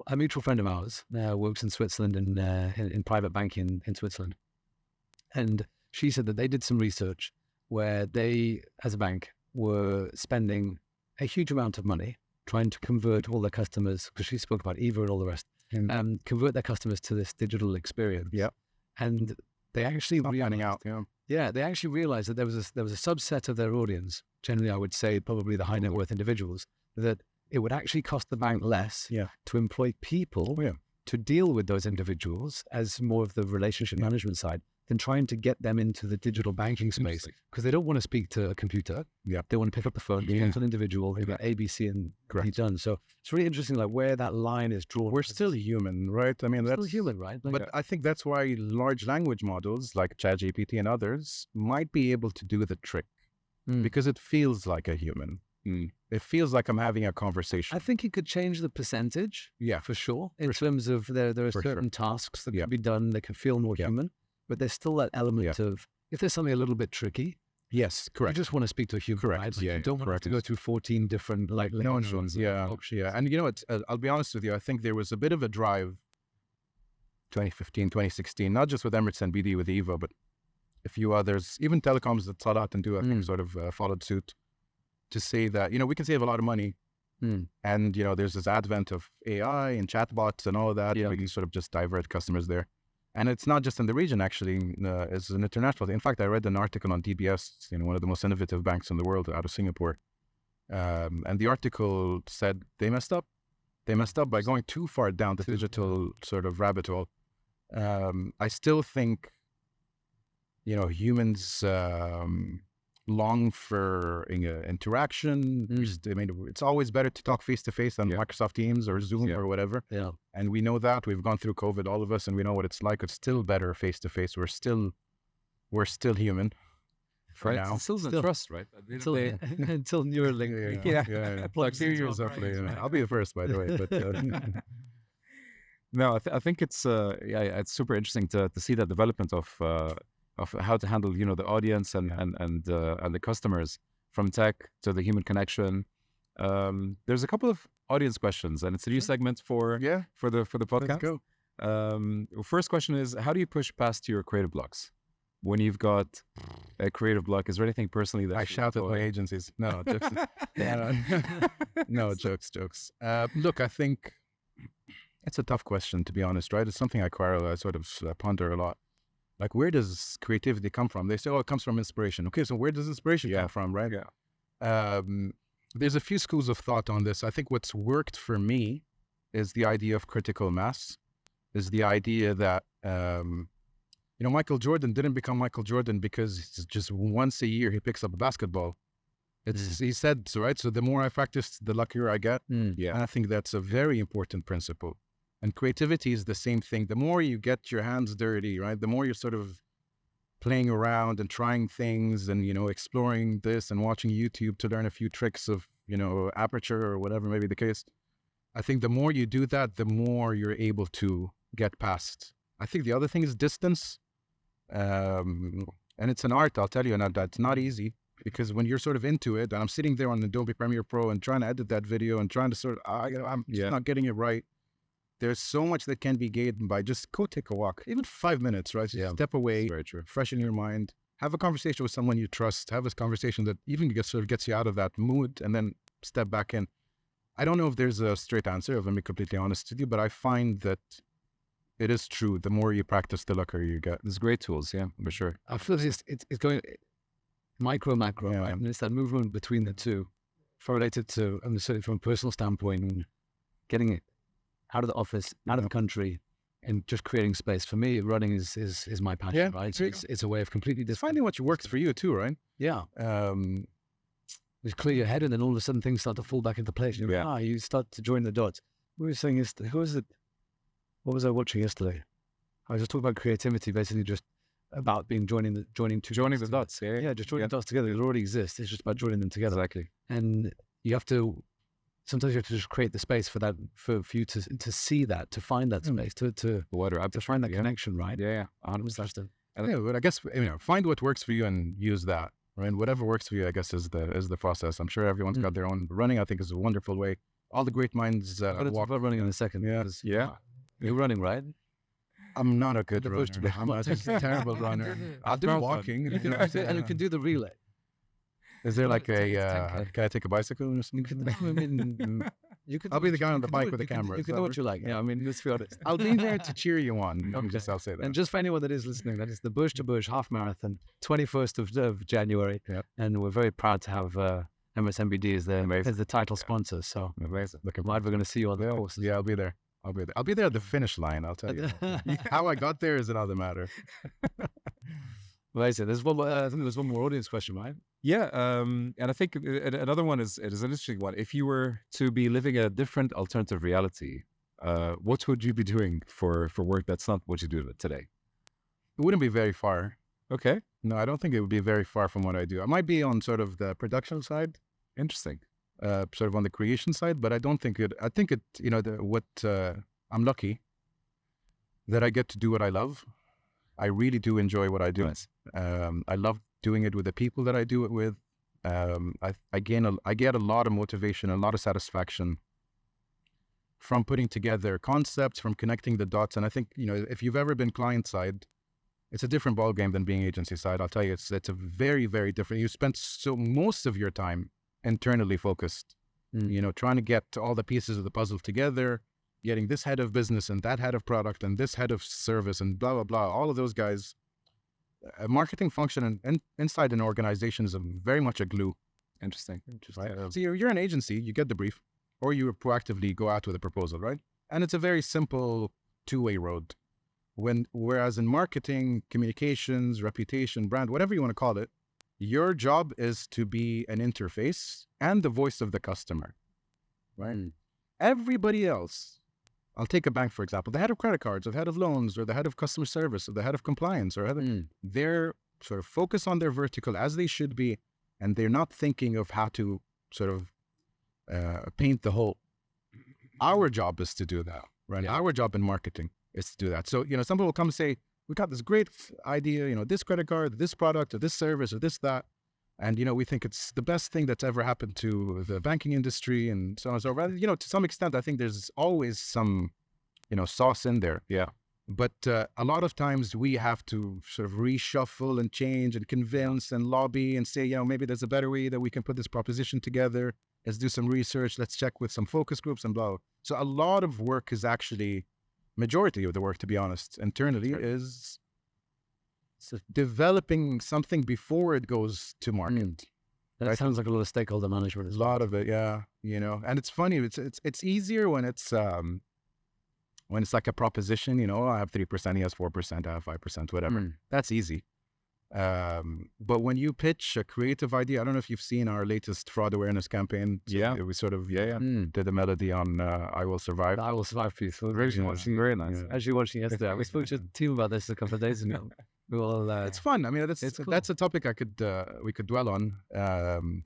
a mutual friend of ours works in Switzerland in private banking in Switzerland. And she said that they did some research where they, as a bank, were spending a huge amount of money trying to convert all their customers, because she spoke about Eva and all the rest, convert their customers to this digital experience. Yeah. And they actually realized, they actually realized that there was a subset of their audience, generally I would say probably the high net worth individuals, that it would actually cost the bank less to employ people to deal with those individuals as more of the relationship management side than trying to get them into the digital banking space because they don't want to speak to a computer. Yeah. They want to pick up the phone, speak to an individual, they've got A, B, C, and D done. So it's really interesting, like where that line is drawn. We're still human, right? I mean, We're that's still human, right? Like, but I think that's why large language models like ChatGPT and others might be able to do the trick because it feels like a human. It feels like I'm having a conversation. I think it could change the percentage, for sure, in terms of there are certain tasks that can be done that can feel more human, but there's still that element of, if there's something a little bit tricky, yes, correct. you just want to speak to a human, right? Like you don't want to go through 14 different languages. Yeah. And you know what, I'll be honest with you, I think there was a bit of a drive 2015, 2016, not just with Emirates and BD with Evo, but a few others, even telecoms that Sadat and Do, I think, sort of followed suit, to say that, you know, we can save a lot of money. And, you know, there's this advent of AI and chatbots and all of that. We can sort of just divert customers there. And it's not just in the region, actually. It's an international thing. In fact, I read an article on DBS, you know, one of the most innovative banks in the world out of Singapore. And the article said they messed up. They messed up by going too far down the digital sort of rabbit hole. I still think, you know, humans long for interaction. I mean, it's always better to talk face to face on Microsoft Teams or Zoom or whatever. Yeah. And we know that. We've gone through COVID, all of us, and we know what it's like. It's still better face to face. We're still human. Right. Now. Still the trust, right? Until Neuralink. Yeah. Like 3 years after. I'll be the first, by the way. But no, I think it's it's super interesting to see that development of how to handle, you know, the audience and the customers, from tech to the human connection. There's a couple of audience questions, and it's a new segment for the podcast. Let's go. First question is, how do you push past your creative blocks? When you've got a creative block, is there anything personally that I shout at my agencies? No, jokes. No, jokes. Look, I think it's a tough question, to be honest, right? It's something I sort of ponder a lot. Like, where does creativity come from? They say, oh, it comes from inspiration. Okay, so where does inspiration come from, right? Yeah. There's a few schools of thought on this. I think what's worked for me is the idea of critical mass, is the idea that, you know, Michael Jordan didn't become Michael Jordan because it's just once a year he picks up a basketball. He said so, right? So the more I practice, the luckier I get. And I think that's a very important principle. And creativity is the same thing. The more you get your hands dirty, right? The more you're sort of playing around and trying things and, you know, exploring this and watching YouTube to learn a few tricks of, you know, aperture or whatever may be the case. I think the more you do that, the more you're able to get past. I think the other thing is distance. And it's an art, I'll tell you, and that's not easy, because when you're sort of into it, and I'm sitting there on Adobe Premiere Pro and trying to edit that video and trying to sort of, I'm just not getting it right. There's so much that can be gained by just go take a walk, even 5 minutes, right? Just step away, freshen your mind, have a conversation with someone you trust, have this conversation that even gets you out of that mood, and then step back in. I don't know if there's a straight answer, if I'm being completely honest with you, but I find that it is true. The more you practice, the luckier you get. There's great tools, for sure. I feel it's going micro, macro, right? And it's that movement between the two, related to, certainly from a personal standpoint, getting it out of the office, out of the country, and just creating space. For me, running is my passion, right? It's a way of completely finding what works for you too, right? Yeah. Just clear your head, and then all of a sudden things start to fall back into place. You start to join the dots. We were saying yesterday, what was I watching yesterday? I was just talking about creativity, basically just about joining the dots. Just joining the dots together. It already exists. It's just about joining them together. Exactly. And sometimes you have to just create the space for that, for you to see that, to find that space, to find that connection, right? Yeah. 100%. But I guess, find what works for you and use that, right? Whatever works for you, I guess, is the process. I'm sure everyone's got their own. Running, I think, is a wonderful way. All the great minds walk. About running in a second. Yeah. You're running, right? I'm not a good runner. I'm a terrible runner. I'll do walking. And you can do the relay. Is there like can I take a bicycle or something? I'll be the guy on the bike with the camera. You can do what you like. Yeah, let's be honest. I'll be there to cheer you on. I'll say that. And just for anyone that is listening, that is the Bush to Bush half marathon, 21st of January. Yep. And we're very proud to have MSNBD as the title sponsor. So amazing. Looking forward. We're going to see you on the course. Yeah, I'll be there. I'll be there at the finish line, I'll tell you. How I got there is another matter. Amazing. There's one more, I think there's one more audience question, right? Yeah, and I think another one is an interesting one. If you were to be living a different alternative reality, what would you be doing for work that's not what you do today? It wouldn't be very far. Okay, No, I don't think it would be very far from what I do. I might be on sort of the production side, interesting. sort of on the creation side, but I don't think it. I think it. You know, I'm lucky that I get to do what I love. I really do enjoy what I do. Nice. I love doing it with the people that I do it with. I get a lot of motivation, a lot of satisfaction from putting together concepts, from connecting the dots. And I think, you know, if you've ever been client side, it's a different ballgame than being agency side. I'll tell you, it's a very, very different. You spend most of your time internally focused, you know, trying to get all the pieces of the puzzle together, getting this head of business and that head of product and this head of service and blah, blah, blah. All of those guys, a marketing function and inside an organization is very much a glue. Interesting. Right? So you're an agency, you get the brief, or you proactively go out with a proposal, right? And it's a very simple two-way road. Whereas in marketing, communications, reputation, brand, whatever you want to call it, your job is to be an interface and the voice of the customer, right? Everybody else, I'll take a bank, for example, the head of credit cards, or the head of loans, or the head of customer service, or the head of compliance, or they're sort of focused on their vertical as they should be, and they're not thinking of how to sort of paint the whole. Our job is to do that, right? Yeah. Our job in marketing is to do that. So, you know, some people come and say, we got this great idea, you know, this credit card, this product, or this service, or this, that. And, you know, we think it's the best thing that's ever happened to the banking industry and so on and so forth. You know, to some extent, I think there's always some, you know, sauce in there. Yeah. But a lot of times we have to sort of reshuffle and change and convince and lobby and say, you know, maybe there's a better way that we can put this proposition together. Let's do some research. Let's check with some focus groups and blah. So a lot of work is actually, majority of the work, to be honest, internally is developing something before it goes to market. That sounds like a lot of stakeholder management. A lot of it, yeah. You know, and it's funny. It's easier when it's like a proposition. You know, I have 3%, he has 4%, I have 5%, whatever. That's easy. But when you pitch a creative idea, I don't know if you've seen our latest fraud awareness campaign. Yeah, we sort of did a melody on "I Will Survive." I Will Survive for you. So very nice. Actually watching yesterday. We spoke to the team about this a couple of days ago. It's fun. I mean, that's a topic we could dwell on.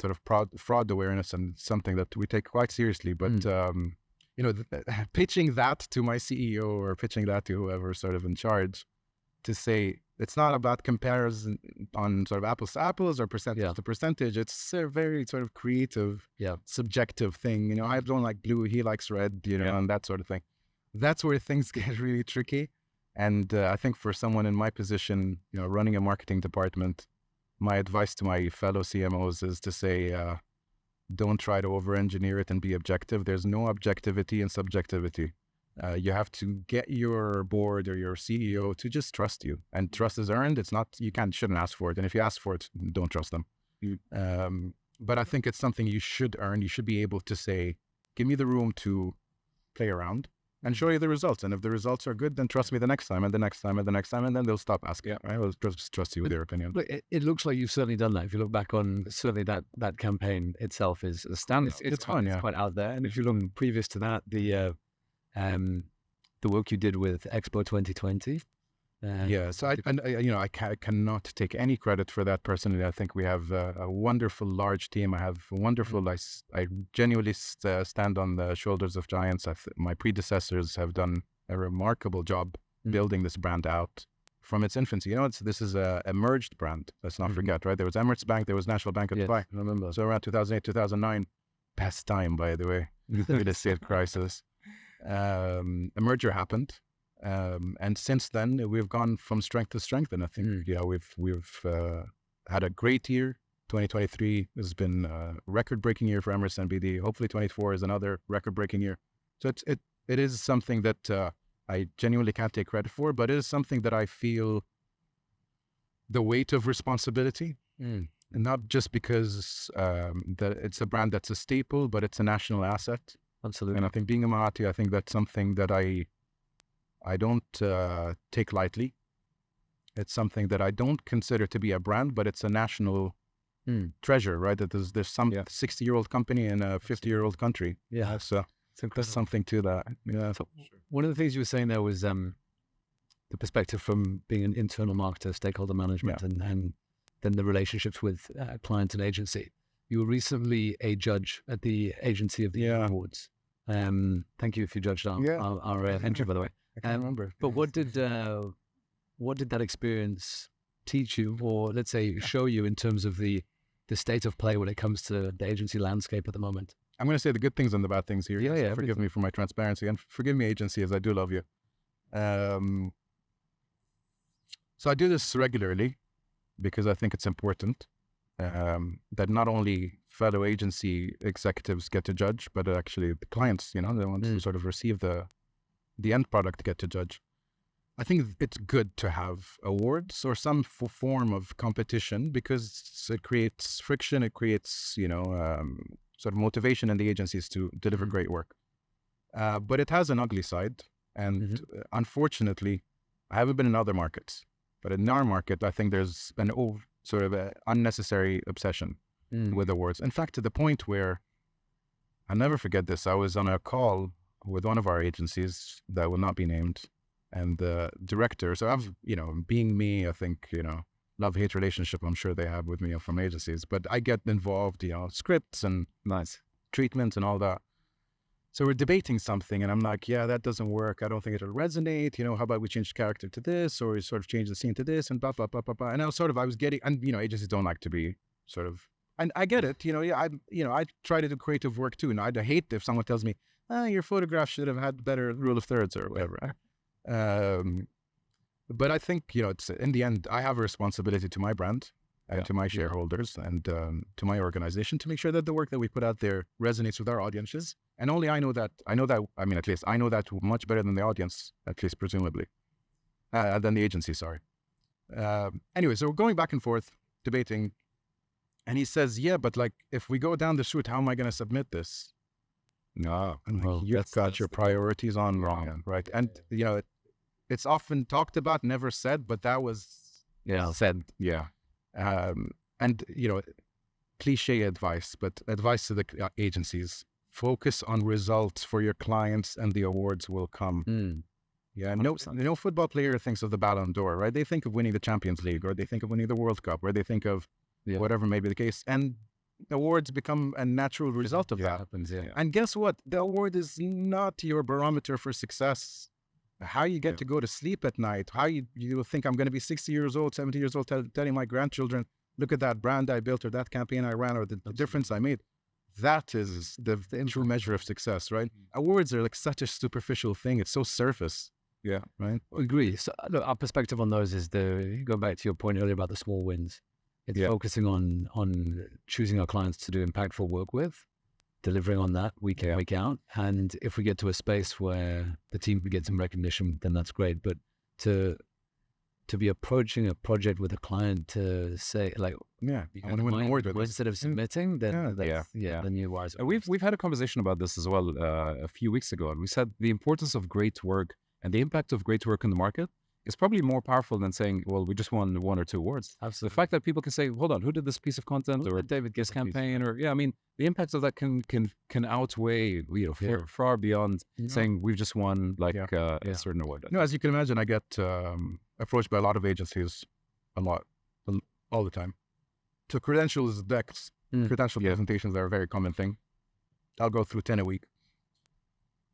Sort of fraud awareness, and something that we take quite seriously. But you know, pitching that to my CEO or pitching that to whoever's sort of in charge, to say it's not about comparison on sort of apples to apples or percentage to percentage. It's a very sort of creative, subjective thing. You know, I don't like blue, he likes red, you know, and that sort of thing. That's where things get really tricky. And I think for someone in my position, you know, running a marketing department, my advice to my fellow CMOs is to say, don't try to over-engineer it and be objective. There's no objectivity and subjectivity. You have to get your board or your CEO to just trust you, and trust is earned. It's not, shouldn't ask for it. And if you ask for it, don't trust them. But I think it's something you should earn. You should be able to say, give me the room to play around and show you the results. And if the results are good, then trust me the next time and the next time and the next time. And then they'll stop asking. Right? We'll just trust you with their opinion. Look, it looks like you've certainly done that. If you look back on certainly that campaign itself is a standout. It's fun, it's quite out there. And if you look previous to that, the work you did with Expo 2020. So I cannot take any credit for that personally. I think we have a wonderful large team. I have wonderful. I genuinely stand on the shoulders of giants. My predecessors have done a remarkable job building this brand out from its infancy. You know, this is a merged brand. Let's not forget, right? There was Emirates Bank, there was National Bank of Dubai. I remember. So around 2008, 2009, best time, by the way, real estate crisis. A merger happened. And since then, we've gone from strength to strength. And I think, we've had a great year. 2023 has been a record-breaking year for Emirates NBD. Hopefully 24 is another record-breaking year. So it is something that I genuinely can't take credit for, but it is something that I feel the weight of responsibility. And not just because that it's a brand that's a staple, but it's a national asset. Absolutely. And I think being a Mahati, I think that's something that I don't take lightly. It's something that I don't consider to be a brand, but it's a national treasure, right? That there's some 60-year-old company in a 50-year-old country. Yeah. So there's something to that. Yeah. So one of the things you were saying there was the perspective from being an internal marketer, stakeholder management, and then the relationships with client and agency. You were recently a judge at the Agency of the Year Awards. Thank you if you judged our entry, by the way. I can't remember. But what did that experience teach you, or let's say show you in terms of the state of play when it comes to the agency landscape at the moment? I'm going to say the good things and the bad things here. Yeah. Forgive me for my transparency, and forgive me, agency, as I do love you. So I do this regularly because I think it's important that not only fellow agency executives get to judge, but actually the clients, the ones who sort of receive the end product get to judge. I think it's good to have awards or some form of competition because it creates friction. It creates, sort of motivation in the agencies to deliver great work. But it has an ugly side. And unfortunately, I haven't been in other markets. But in our market, I think there's an sort of a unnecessary obsession with awards. In fact, to the point where, I'll never forget this. I was on a call with one of our agencies that will not be named. And the director, so I've, being me, I think, love-hate relationship I'm sure they have with me from agencies, but I get involved, scripts and treatments and all that. So we're debating something and I'm like, yeah, that doesn't work. I don't think it'll resonate. How about we change the character to this, or we sort of change the scene to this, and blah, blah, blah, blah, blah. And I was getting, and, agencies don't like to be sort of, and I get it, I try to do creative work too. And I'd hate if someone tells me, your photograph should have had better rule of thirds or whatever. But I think, it's in the end, I have a responsibility to my brand and to my shareholders and to my organization to make sure that the work that we put out there resonates with our audiences. And only I know that, at least I know that much better than the audience, at least presumably, than the agency, sorry. Anyway, so we're going back and forth, debating. And he says, yeah, but like, if we go down this route, how am I going to submit this? No, you've got your priorities on wrong, right? And, it's often talked about, never said, but that was said. Yeah. And, cliche advice, but advice to the agencies, focus on results for your clients and the awards will come. Yeah. No football player thinks of the Ballon d'Or, right? They think of winning the Champions League, or they think of winning the World Cup, or they think of whatever may be the case. And awards become a natural result of that. Happens, And guess what? The award is not your barometer for success. How you get to go to sleep at night, how you think I'm going to be 60 years old, 70 years old, telling my grandchildren, look at that brand I built, or that campaign I ran, or the difference I made. That is the true measure of success, right? Awards are like such a superficial thing. It's so surface. Yeah. Right. I agree. So look, our perspective on those is going back to your point earlier about the small wins. It's focusing on choosing our clients to do impactful work with, delivering on that week in, week out. And if we get to a space where the team can get some recognition, then that's great. But to be approaching a project with a client to say, like, I want to win an award with this. Instead of submitting, then then you wise. We've had a conversation about this as well a few weeks ago, and we said the importance of great work and the impact of great work in the market is probably more powerful than saying, well, we just won 1 or 2 awards. Absolutely. The fact that people can say, hold on, who did this piece of content, or David Giss campaign, or the impact of that can outweigh, far beyond saying we've just won a certain award. As you can imagine, I get approached by a lot of agencies, all the time. So credentials decks, credential presentations are a very common thing. I'll go through 10 a week.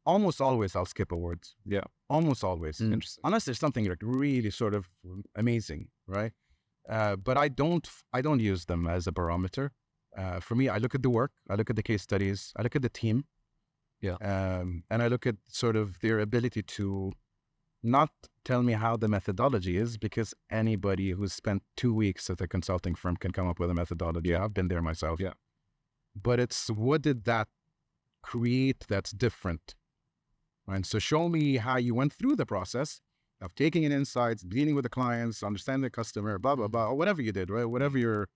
Almost always I'll skip awards. Yeah. Almost always. Interesting. Unless there's something like really sort of amazing, right? But I don't use them as a barometer. For me, I look at the work, I look at the case studies, I look at the team. Yeah. And I look at sort of their ability to not tell me how the methodology is, because anybody who's spent 2 weeks at a consulting firm can come up with a methodology. Yeah. I've been there myself. Yeah. But it's, what did that create that's different? Right? So show me how you went through the process of taking in insights, dealing with the clients, understanding the customer, blah, blah, blah, or whatever you did, right? Whatever your,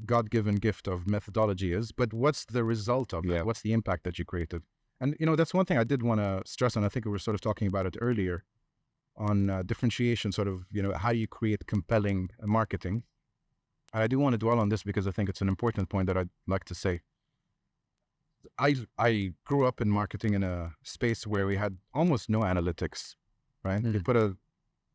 God-given gift of methodology is, but what's the result of that? What's the impact that you created? And, that's one thing I did want to stress, and I think we were sort of talking about it earlier. on differentiation, sort of, how you create compelling marketing. I do want to dwell on this because I think it's an important point that I'd like to say. I grew up in marketing in a space where we had almost no analytics, right? You put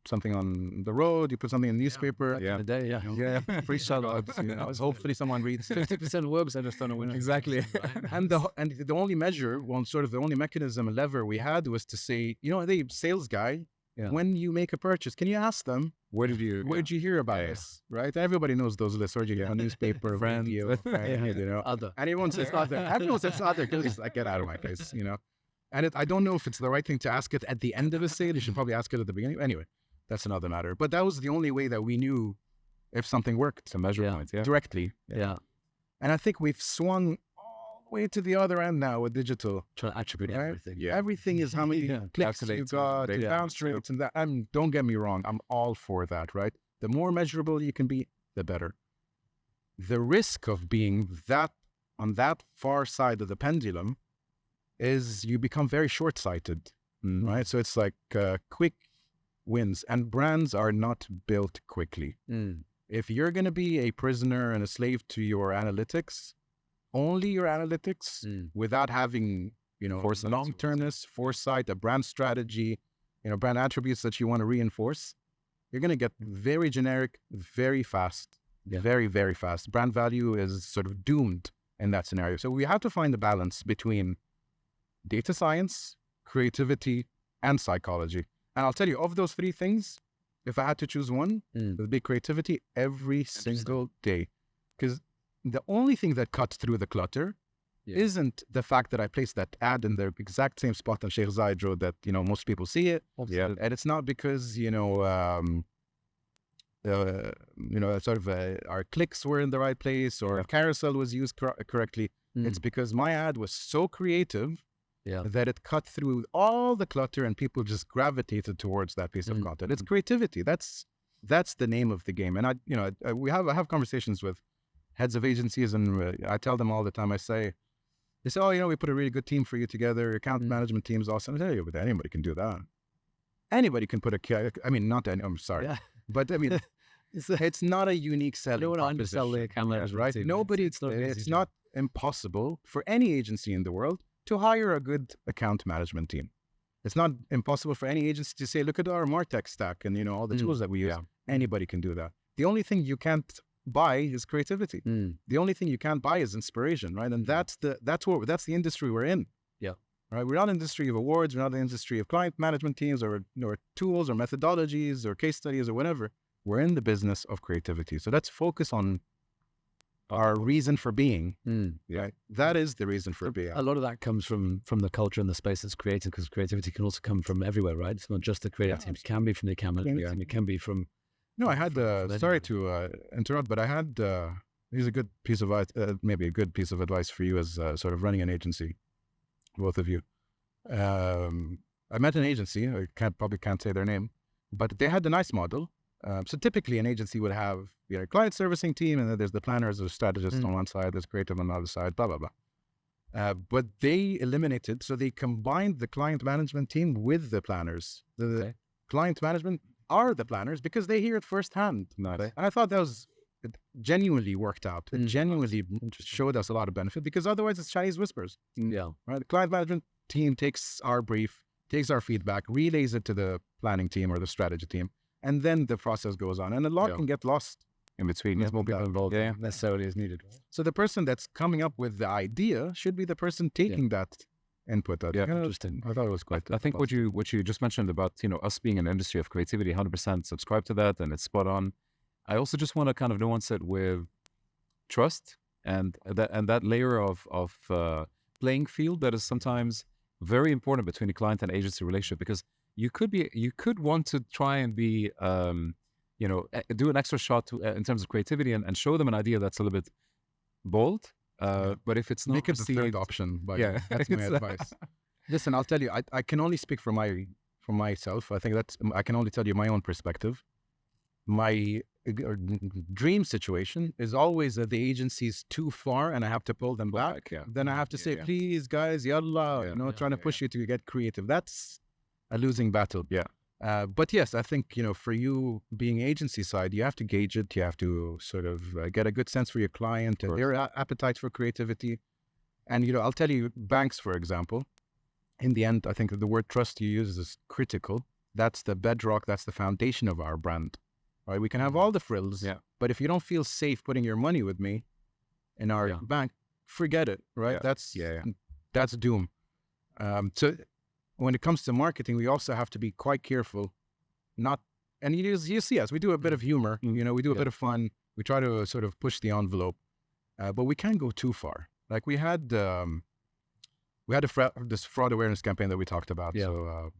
something on the road, you put something in the newspaper. In the day, Free shout-outs. Hopefully someone reads. 50% works, I just don't know which. Exactly. And the only measure, sort of the only mechanism and lever we had was to say, the sales guy, when you make a purchase, can you ask them, where did you hear about this? Right? Everybody knows those lists. Or you get a newspaper, radio, Other. and everyone says other. Everyone says other because get out of my face, And I don't know if it's the right thing to ask it at the end of a sale. You should probably ask it at the beginning. Anyway, that's another matter. But that was the only way that we knew if something worked. To measure points, directly. Yeah. And I think we've swung all the way to the other end now with digital. Trying to attribute everything. Yeah. Everything is how many clicks you got, bounce rates, and that. And don't get me wrong, I'm all for that, right? The more measurable you can be, the better. The risk of being on that far side of the pendulum is you become very short-sighted, right? So it's like quick wins, and brands are not built quickly. If you're going to be a prisoner and a slave to your analytics, only your analytics, without having, long-termness, foresight, a brand strategy, brand attributes that you want to reinforce, you're going to get very generic, very fast, very, very fast. Brand value is sort of doomed in that scenario. So we have to find a balance between data science, creativity, and psychology. And I'll tell you, of those three things, if I had to choose one, it would be creativity every single day. Because the only thing that cuts through the clutter isn't the fact that I placed that ad in the exact same spot on Sheikh Zayed Road that, most people see it. Yeah. And it's not because, our clicks were in the right place or carousel was used correctly. It's because my ad was so creative that it cut through all the clutter and people just gravitated towards that piece of content. It's creativity. That's the name of the game. And I have conversations with heads of agencies, and I tell them all the time. They say, we put a really good team for you together. Account management team is awesome. I tell you, but anybody can do that. Anybody can put I'm sorry. Yeah. But I mean, it's not a unique selling You don't want to undersell the account proposition, management right? team. Nobody, It's it's not impossible for any agency in the world to hire a good account management team. It's not impossible for any agency to say, look at our MarTech stack and, all the tools that we use. Anybody can do that. The only thing you can't buy is creativity. The only thing you can't buy is inspiration, right? And that's the industry we're in. Yeah. Right? We're not an industry of awards. We're not an industry of client management teams or tools or methodologies or case studies or whatever. We're in the business of creativity. So let's focus on our reason for being. Right? That is the reason for being. A lot of that comes from the culture and the space that's created, because creativity can also come from everywhere, right? It's not just the creative team. It can be from the account management team. It can be from... No, I had, sorry to interrupt, but I had, here's a good piece of maybe a good piece of advice for you as sort of running an agency, both of you. I met an agency, I probably can't say their name, but they had a nice model. So typically an agency would have a client servicing team, and then there's the planners, there's strategists on one side, there's creative on the other side, blah, blah, blah. But they eliminated, so they combined the client management team with the planners. The client management are the planners because they hear it firsthand. Nice. And I thought it genuinely worked out. It genuinely showed us a lot of benefit, because otherwise it's Chinese whispers. Yeah. Right? The client management team takes our brief, takes our feedback, relays it to the planning team or the strategy team, and then the process goes on. And a lot can get lost in between. There's more people involved than necessarily is needed. So the person that's coming up with the idea should be the person taking that input. Interesting. I thought it was quite. I think what you just mentioned about us being an industry of creativity, 100% subscribe to that, and it's spot on. I also just want to kind of nuance it with trust and that layer of playing field that is sometimes very important between the client and agency relationship, because you could want to try and be do an extra shot in terms of creativity and show them an idea that's a little bit bold. But if it's not make it the third option, that's my advice. Listen, I'll tell you, I can only speak for myself. I think I can only tell you my own perspective. My dream situation is always that the agency's too far and I have to pull them back. Then I have to say, please guys, yalla, trying to push you to get creative. That's a losing battle. But yes, I think, for you being agency side, you have to gauge it. You have to sort of get a good sense for your client and their appetite for creativity. And, I'll tell you, banks, for example, in the end, I think the word trust you use is critical. That's the bedrock. That's the foundation of our brand. Right? We can have all the frills, but if you don't feel safe putting your money with me in our bank, forget it. Right? That's doom. So when it comes to marketing, we also have to be quite careful. And you see us, we do a bit of humor, we do a bit of fun. We try to sort of push the envelope, but we can't go too far. Like we had this fraud awareness campaign that we talked about. So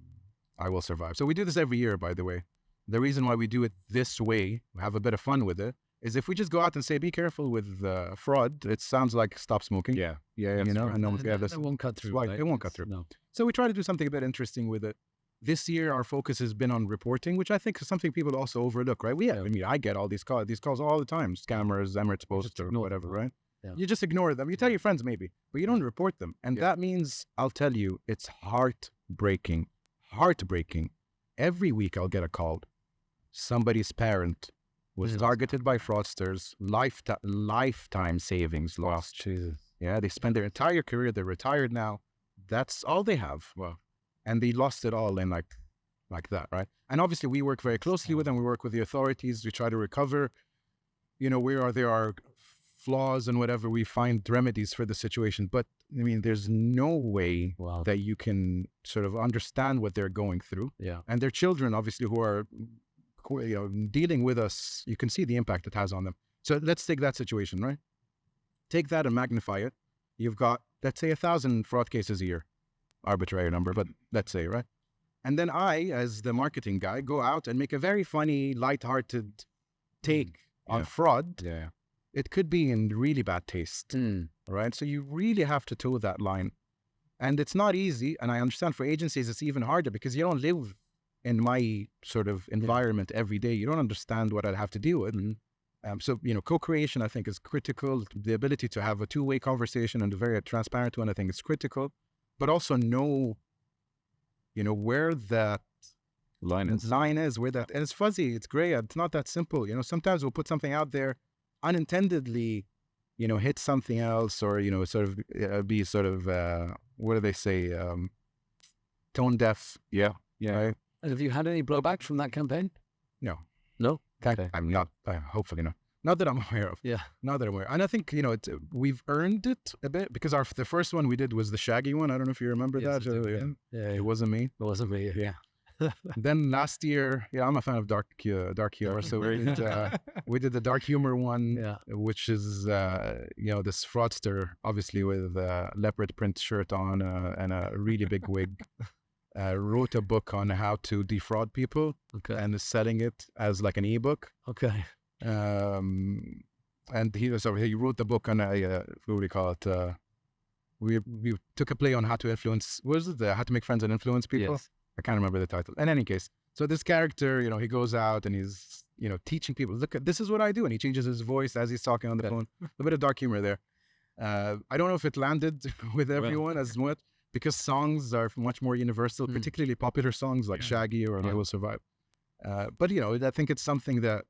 I Will Survive. So we do this every year, by the way. The reason why we do it this way, have a bit of fun with it, is if we just go out and say, be careful with fraud, it sounds like stop smoking. And it won't cut through. Right? It won't cut through. No. So we try to do something a bit interesting with it. This year, our focus has been on reporting, which I think is something people also overlook, right? I get all these calls all the time, scammers, Emirates Post, or whatever, right? Yeah. You just ignore them. You tell your friends maybe, but you don't report them. And that means, I'll tell you, it's heartbreaking. Every week I'll get a call. Somebody's parent was targeted by fraudsters, lifetime savings lost. Jesus. Yeah, they spend their entire career, they're retired now. That's all they have. Wow. And they lost it all in like that, right? And obviously we work very closely with them. We work with the authorities. We try to recover, where there are flaws and whatever, we find remedies for the situation. But I mean, there's no way that you can sort of understand what they're going through. Yeah. And their children, obviously, who are, dealing with us, you can see the impact it has on them. So let's take that situation, right? Take that and magnify it. You've got, let's say, 1,000 fraud cases a year, arbitrary number, but let's say, right? And then I, as the marketing guy, go out and make a very funny, lighthearted take on fraud. Yeah. It could be in really bad taste, right? So you really have to toe that line. And it's not easy. And I understand for agencies, it's even harder because you don't live in my sort of environment every day. You don't understand what I'd have to deal with. So, co-creation, I think, is critical. The ability to have a two-way conversation and a very transparent one, I think, is critical. But also know, where that line is, where that, and it's fuzzy, it's gray, it's not that simple. Sometimes we'll put something out there unintentionally, hit something else, or, sort of be sort of, what do they say? Tone deaf. Yeah. Right? And have you had any blowback from that campaign? No. No? Okay. I'm not, hopefully not. Not that I'm aware of. Yeah. Not that I'm aware. And I think, we've earned it a bit because the first one we did was the Shaggy one. I don't know if you remember that. Yeah. It wasn't me. It wasn't me. Yeah. Then last year, I'm a fan of dark humor. So we did the dark humor one, which is, this fraudster, obviously with a leopard print shirt on and a really big wig. Wrote a book on how to defraud people and is selling it as like an ebook. Okay. And he wrote the book on what do we call it? We took a play on how to influence. What is it? How to make friends and influence people. Yes. I can't remember the title. In any case, so this character, he goes out and he's, teaching people. Look, this is what I do, and he changes his voice as he's talking on the phone. A bit of dark humor there. I don't know if it landed with everyone as much. Because songs are much more universal, particularly popular songs like Shaggy or I Will Survive. But, I think it's something that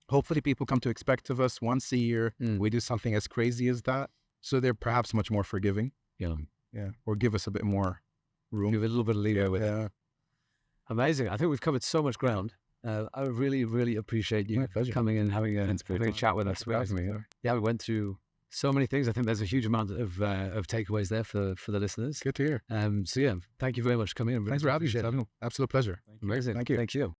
hopefully people come to expect of us once a year. We do something as crazy as that. So they're perhaps much more forgiving. Yeah. Or give us a bit more room. Give it a little bit of leeway with it. Amazing. I think we've covered so much ground. I really, really appreciate you coming in and having a chat with us. We went through so many things. I think there's a huge amount of takeaways there for the listeners. Good to hear. So thank you very much for coming in. Thanks for having me. Absolute pleasure. Amazing. Thank you. Thank you.